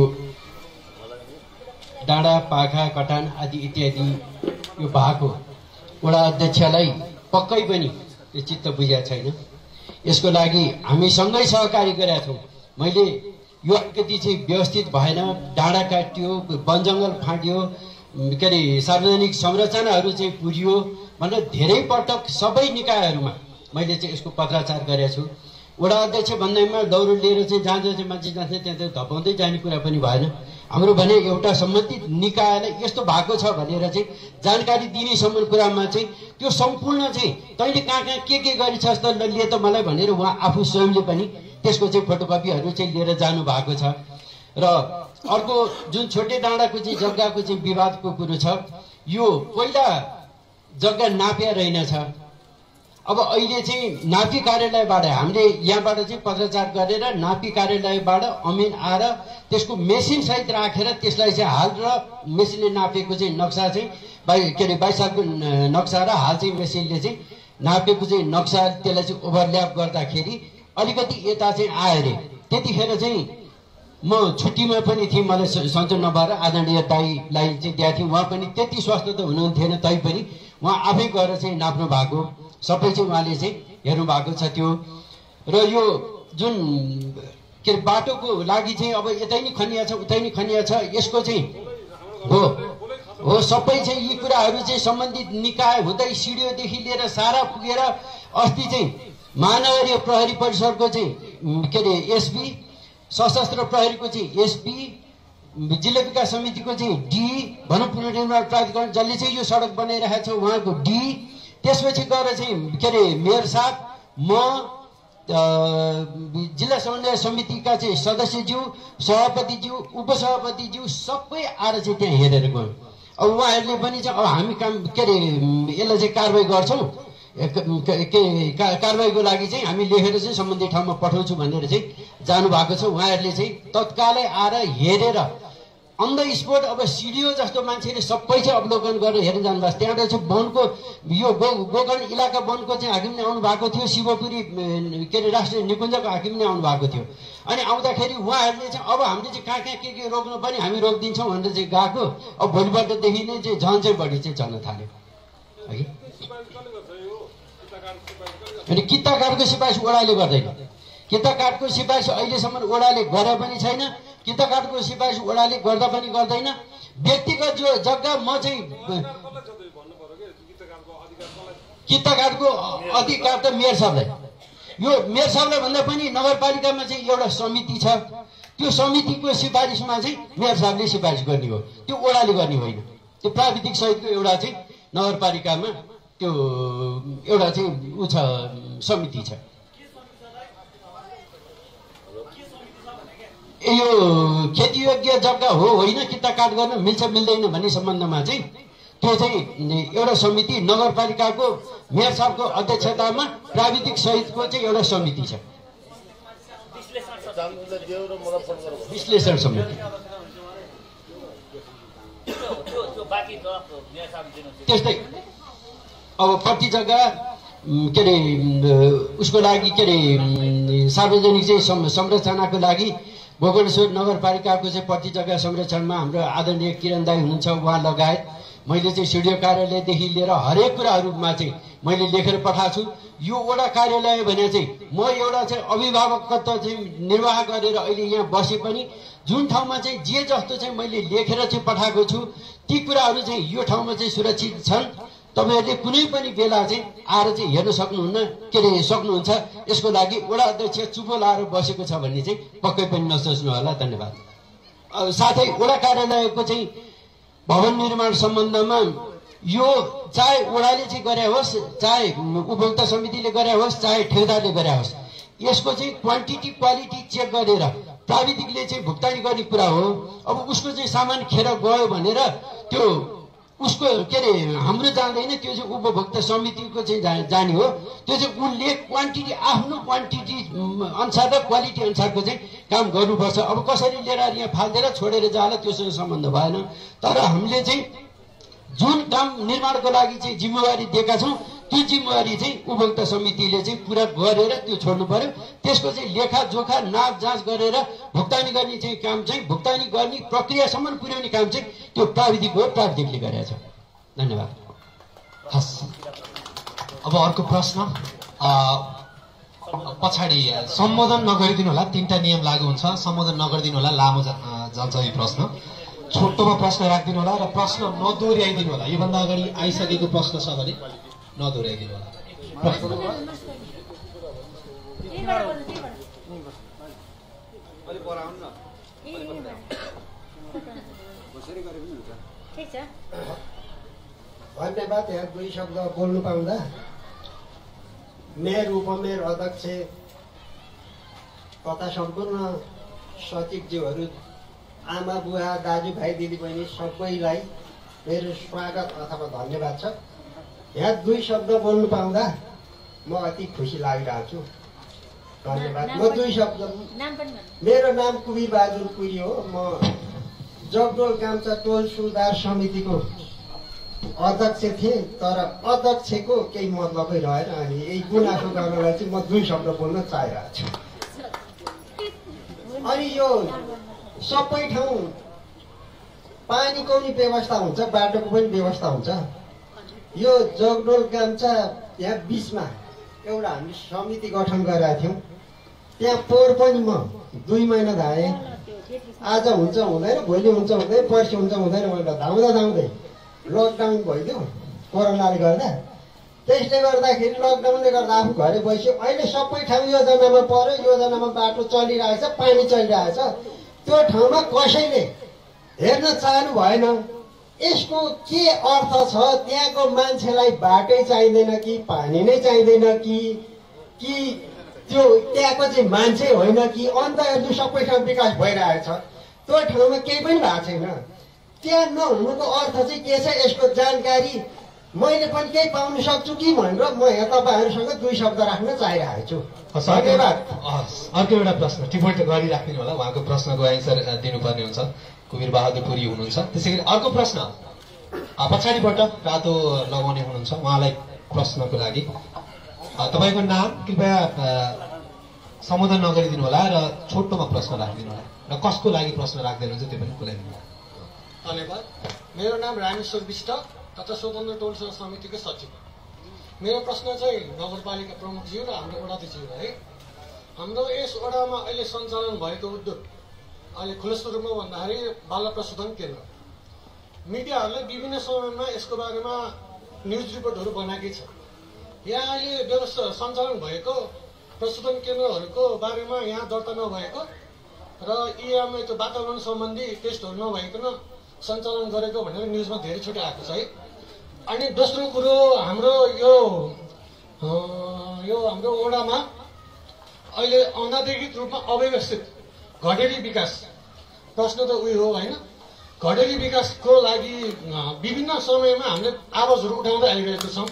C: डाँडा पाखा कटान आदि इत्यादि यो भएको वडा अध्यक्षलाई पक्कै पनि यो चित्त बुझेको छैन। यसको लागि हामी सँगै सहकारी गरेका छौँ। मैले यो अलिकति चाहिँ व्यवस्थित भएन, डाँडा काटियो, वन जङ्गल फाँटियो, के अरे सार्वजनिक संरचनाहरू चाहिँ पुरियो भनेर धेरै पटक सबै निकायहरूमा मैले चाहिँ यसको पत्राचार गरेको छु। वडा अध्यक्ष भन्दैमा दौरो लिएर चाहिँ जहाँ जहाँ चाहिँ मान्छे जान्छ त्यहाँ धपाउँदै जाने कुरा पनि भएन। हाम्रो भने एउटा सम्बन्धित निकायलाई यस्तो भएको छ भनेर चाहिँ जानकारी दिनेसम्म कुरामा चाहिँ त्यो सम्पूर्ण चाहिँ तैँले कहाँ कहाँ के गरिछस् त लिए त मलाई भनेर उहाँ आफू स्वयंले पनि त्यसको चाहिँ फोटोकपीहरू चाहिँ लिएर जानु भएको छ। र अर्को जुन छोटे डाँडाको चाहिँ जग्गाको चाहिँ विवादको कुरो छ, यो पहिला जग्गा नापिया रहेनछ। अब अहिले चाहिँ नापी कार्यालयबाट हामीले यहाँबाट चाहिँ पत्रचार गरेर नापी कार्यालयबाट अमिन आएर त्यसको मेसिन सहित राखेर त्यसलाई चाहिँ हाल र मेसिनले नापेको चाहिँ नक्सा चाहिँ के अरे 22 सालको नक्सा र हाल चाहिँ मेसिनले चाहिँ नापेको चाहिँ नक्सा त्यसलाई चाहिँ ओभरल्याप गर्दाखेरि अलिकति यता चाहिँ आयो अरे। त्यतिखेर चाहिँ म छुट्टीमा पनि थिएँ, मलाई सन्चो नभएर आदरणीय दाईलाई चाहिँ दिएको थिएँ। उहाँ पनि त्यति स्वस्थ त हुनुहुन्थेन, तैपनि उहाँ आफै गएर चाहिँ नाप्नु भएको, सबै चाहिँ उहाँले चाहिँ हेर्नु भएको छ त्यो। र यो जुन के अरे बाटोको लागि चाहिँ अब यतै नि खनिया छ उतै नि खनिया छ, यसको चाहिँ हो सबै चाहिँ यी कुराहरू चाहिँ सम्बन्धित निकाय हुँदै सिडिओदेखि लिएर सारा पुगेर अस्ति चाहिँ महानगरीय प्रहरी परिसरको चाहिँ के अरे एसपी, सशस्त्र प्रहरीको चाहिँ एसपी, जिल्ला विकास समितिको चाहिँ डी, भनौँ पुनर्निर्माण प्राधिकरण जसले चाहिँ यो सडक बनाइरहेको छ उहाँको डी, त्यसपछि गएर चाहिँ के अरे मेयर साहब, म जिल्ला समन्वय समितिका चाहिँ सदस्यज्यू, सभापतिज्यू, उपसभापतिज्यू सबै आएर चाहिँ त्यहाँ हेरेर गयो। अब उहाँहरूले पनि चाहिँ अब हामी काम के अरे यसलाई चाहिँ कारवाही गर्छौँ, कारवाहीको लागि चाहिँ हामी लेखेर चाहिँ सम्बन्धित ठाउँमा पठाउँछु भनेर चाहिँ जानुभएको छ। उहाँहरूले चाहिँ तत्कालै आएर हेरेर अन द स्पोट अब सिडिओ जस्तो मान्छेले सबै चाहिँ अवलोकन गरेर हेर्न जानुभएको छ। त्यहाँबाट चाहिँ वनको यो गोकर्ण इलाका वनको चाहिँ हाकिम नै आउनु भएको थियो, शिवपुरी के अरे राष्ट्रिय निकुञ्जको हाकिम नै आउनु भएको थियो। अनि आउँदाखेरि उहाँहरूले चाहिँ अब हामीले चाहिँ कहाँ कहाँ के रोक्नु पनि हामी रोकिदिन्छौँ भनेर चाहिँ गएको। अब भोलिपल्टदेखि नै चाहिँ झन् चाहिँ बढी चाहिँ चल्न थाल्यो है। अनि किता काठको सिफारिस ओडाले गर्दैन, किता काठको सिफारिस अहिलेसम्म ओडाले गरे पनि छैन, किता काठको सिफारिस ओडाले गर्दा पनि गर्दैन। व्यक्तिगत जो जग्गा म चाहिँ किता काठको अधिकार त मेयर साहबलाई, यो मेयर साहबलाई भन्दा पनि नगरपालिकामा चाहिँ एउटा समिति छ, त्यो समितिको सिफारिसमा चाहिँ मेयर साहबले सिफारिस गर्ने हो, त्यो ओडाले गर्ने होइन। त्यो प्राविधिक सहितको एउटा चाहिँ नगरपालिकामा त्यो एउटा चाहिँ उ छ, समिति छ। यो खेतीयोग्य जग्गा हो होइन किता काट गर्न मिल्छ मिल्दैन भन्ने सम्बन्धमा चाहिँ त्यो चाहिँ एउटा समिति नगरपालिकाको मेयर साहबको अध्यक्षतामा प्राविधिक सहितको चाहिँ एउटा समिति छ, विश्लेषण समिति। त्यस्तै अब प्रति जग्गा के अरे उसको लागि के अरे सार्वजनिक चाहिँ संरचनाको लागि गोकर्णेश्वर नगरपालिकाको चाहिँ प्रति जग्गा संरक्षणमा हाम्रो आदरणीय किरण दाई हुनुहुन्छ, उहाँ लगायत मैले चाहिँ सिडिओ कार्यालयदेखि लिएर हरेक कुराहरूमा चाहिँ मैले लेखेर पठाएको छु। यो वडा कार्यालय भने चाहिँ म एउटा चाहिँ अभिभावकत्व चाहिँ निर्वाह गरेर अहिले यहाँ बसे पनि जुन ठाउँमा चाहिँ जे जस्तो चाहिँ मैले लेखेर चाहिँ पठाएको छु ती कुराहरू चाहिँ यो ठाउँमा चाहिँ सुरक्षित छन्। तपाईँहरूले कुनै पनि बेला चाहिँ आएर चाहिँ हेर्न सक्नुहुन्न के अरे सक्नुहुन्छ। यसको लागि वडा अध्यक्ष चुपो लाएर बसेको छ भन्ने चाहिँ पक्कै पनि नसोच्नु होला। धन्यवाद। साथै वडा कार्यालयको चाहिँ भवन निर्माण सम्बन्धमा यो चाहे वडाले चाहिँ गरे होस्, चाहे उपभोक्ता समितिले गरे होस्, चाहे ठेकेदारले गरे होस्, यसको चाहिँ क्वान्टिटी क्वालिटी चेक गरेर प्राविधिकले चाहिँ भुक्तानी गर्ने कुरा हो। अब उसको चाहिँ सामान खेर गयो भनेर त्यो उसको के अरे हाम्रो जाँदैन, त्यो चाहिँ उपभोक्ता समितिको चाहिँ जाने हो। त्यो चाहिँ उनले क्वान्टिटी आफ्नो क्वान्टिटी अनुसार र क्वालिटी अनुसारको चाहिँ काम गर्नुपर्छ। अब कसरी लिएर यहाँ फालिदिएर छोडेर जाला त्योसँग सम्बन्ध भएन। तर हामीले चाहिँ जुन काम निर्माणको लागि चाहिँ जिम्मेवारी दिएका छौँ त्यो जिम्मेवारी चाहिँ उपभोक्ता समितिले चाहिँ पुरा गरेर त्यो छोड्नु पर्यो। त्यसको चाहिँ लेखाजोखा नाप जाँच गरेर भुक्तानी गर्ने चाहिँ काम चाहिँ भुक्तानी गर्ने प्रक्रियासम्म पुर्याउने काम चाहिँ त्यो प्राविधिक हो, प्राविधिकले गरेको छ। धन्यवाद।
A: हस्, अब अर्को प्रश्न पछाडि सम्बोधन नगरिदिनु होला, 3टा नियम लागू हुन्छ। सम्बोधन नगरिदिनु होला, लामो जान्छ यो प्रश्न। छोटोमा प्रश्न राखिदिनु होला र प्रश्न नदोहोऱ्याइदिनु होला। योभन्दा अगाडि आइसकेको प्रश्न छ भने नदोहोऱ्याइदिनु होला।
E: धन्यवाद। यहाँ 2 शब्द बोल्नु पाउँदा मेयर उपमेयर अध्यक्ष तथा सम्पूर्ण सचिवज्यूहरू, आमा बुवा दाजुभाइ दिदीबहिनी सबैलाई मेरो स्वागत अथवा धन्यवाद छ। यहाँ 2 शब्द बोल्नु पाउँदा म अति खुसी लागिरहेको छु। धन्यवाद। म 2 शब्द, मेरो नाम कुबीर बहादुर पुरी हो। म जगडोल गाम्चा टोल सुधार समितिको अध्यक्ष थिएँ, तर अध्यक्षको केही मतलबै रहेन। अनि यही गुनासो गर्नलाई चाहिँ म 2 शब्द बोल्न चाहिरहेको छु। अनि यो सबै ठाउँ पानीको पनि व्यवस्था हुन्छ, बाटोको पनि व्यवस्था हुन्छ। यो जगडोल गाम्चा यहाँ बिचमा एउटा हामी समिति गठन गरेका थियौँ। त्यहाँ पोहोर पनि म 2 महिना धाएँ। आज हुन्छ हुँदैन, भोलि हुन्छ हुँदैन, पर्सि हुन्छ हुँदैन भनेर धाउँदै लकडाउन भइदियो कोरोनाले गर्दा। त्यसले गर्दाखेरि लकडाउनले गर्दा आफू घरै बस्यो। अहिले सबै ठाउँ योजनामा पर्यो, योजनामा बाटो चलिरहेछ, पानी चलिरहेछ। त्यो ठाउँमा कसैले हेर्न चाहनु भएन। यसको के अर्थ छ? त्यहाँको मान्छेलाई बाटै चाहिँदैन कि पानी नै चाहिँदैन कि त्यो त्यहाँको चाहिँ मान्छे होइन कि? अन्त हेर्नु सबै ठाउँ विकास भइरहेछ, त्यो ठाउँमा केही पनि भएको छैन। त्यहाँ नहुनुको अर्थ चाहिँ के छ? यसको जानकारी मैले पनि केही पाउन सक्छु कि भनेर म यहाँ तपाईँहरूसँग 2 शब्द राख्न चाहिरहेको छु। धन्यवाद।
A: अर्को एउटा प्रश्न टिप्पणी त गरिराख्नु होला, उहाँको प्रश्नको एन्सर दिनुपर्ने हुन्छ। कुबीर बहादुर पुरी हुनुहुन्छ। त्यसै गरी अर्को प्रश्न पछाडिबाट रातो लगाउने हुनुहुन्छ, उहाँलाई प्रश्नको लागि तपाईँको नाम कृपया सम्बोधन नगरिदिनु होला र छोटोमा प्रश्न राखिदिनु होला र कसको लागि प्रश्न राख्दैनुहुन्छ त्यो पनि बोलाइदिनु होला।
E: धन्यवाद। मेरो नाम रामेश्वर विष्ट तथा स्वतन्त्र टोल सेवा समितिको सचिव। मेरो प्रश्न चाहिँ नगरपालिका प्रमुखज्यू र हाम्रो वडाध्यक्षज्यू है। हाम्रो यस वडामा अहिले सञ्चालन भएको उद्योग अहिले खुलस्त रूपमा भन्दाखेरि बाल प्रशोधन केन्द्र। मिडियाहरूले विभिन्न समयमा यसको बारेमा न्युज रिपोर्टहरू बनाएकै छ। यहाँ अहिले व्यवस्था सञ्चालन भएको प्रशोधन केन्द्रहरूको बारेमा यहाँ दर्ता नभएको र इआमा त्यो वातावरण सम्बन्धी टेस्टहरू नभइकन सञ्चालन गरेको भनेर न्युजमा धेरैचोटि आएको छ है। अनि दोस्रो कुरो, हाम्रो यो हाम्रो वडामा अहिले अनाधिकृत रूपमा अव्यवस्थित
F: घडेरी विकास प्रश्न त उयो हो होइन। घडेरी विकासको लागि विभिन्न समयमा हामीले आवाजहरू उठाउँदै आइरहेको छौँ।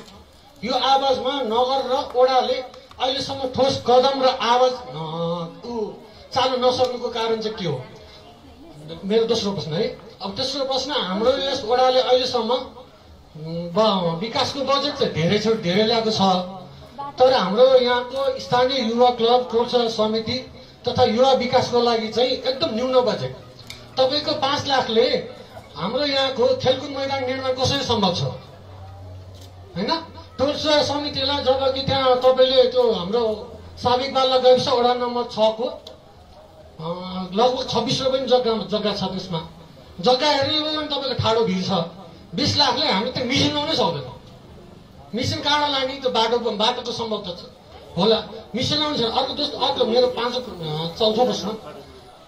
F: यो आवाजमा नगर र ओडाले अहिलेसम्म ठोस कदम र आवाज चाल्न नसक्नुको कारण चाहिँ के हो? मेरो दोस्रो प्रश्न है। अब तेस्रो प्रश्न, हाम्रो यस ओडाले अहिलेसम्म विकासको बजेट चाहिँ धेरै ल्याएको छ, तर हाम्रो यहाँको स्थानीय युवा क्लब, टोलसा समिति तथा युवा विकासको लागि चाहिँ एकदम न्यून बजेट। तपाईँको 5 लाखले हाम्रो यहाँको खेलकुद मैदान निर्माण कसरी सम्भव छ होइन? टोलसा समितिलाई जबकि त्यहाँ तपाईँले त्यो हाम्रो साबिक बाल्ला गाविस वडा नम्बर 6 को लगभग 26 रुपियाँ जग्गा छ। त्यसमा जग्गा हेर्ने हो भने तपाईँको ठाडो भिड छ। 20 लाखले हामी त्यो मिसिन लाउनै सक्दैनौँ। मिसिन कहाँ लाने? त्यो बाटो त सम्भव त होला, मिसिन लाउनु छैन। अर्को मेरो चौथो प्रश्न,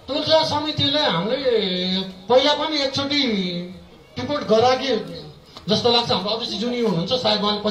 F: टोलसा समितिले हामीले पहिला पनि एकचोटि रिपोर्ट गराए जस्तो लाग्छ। हाम्रो अध्यक्ष जुन हुनुहुन्छ सायद उहाँले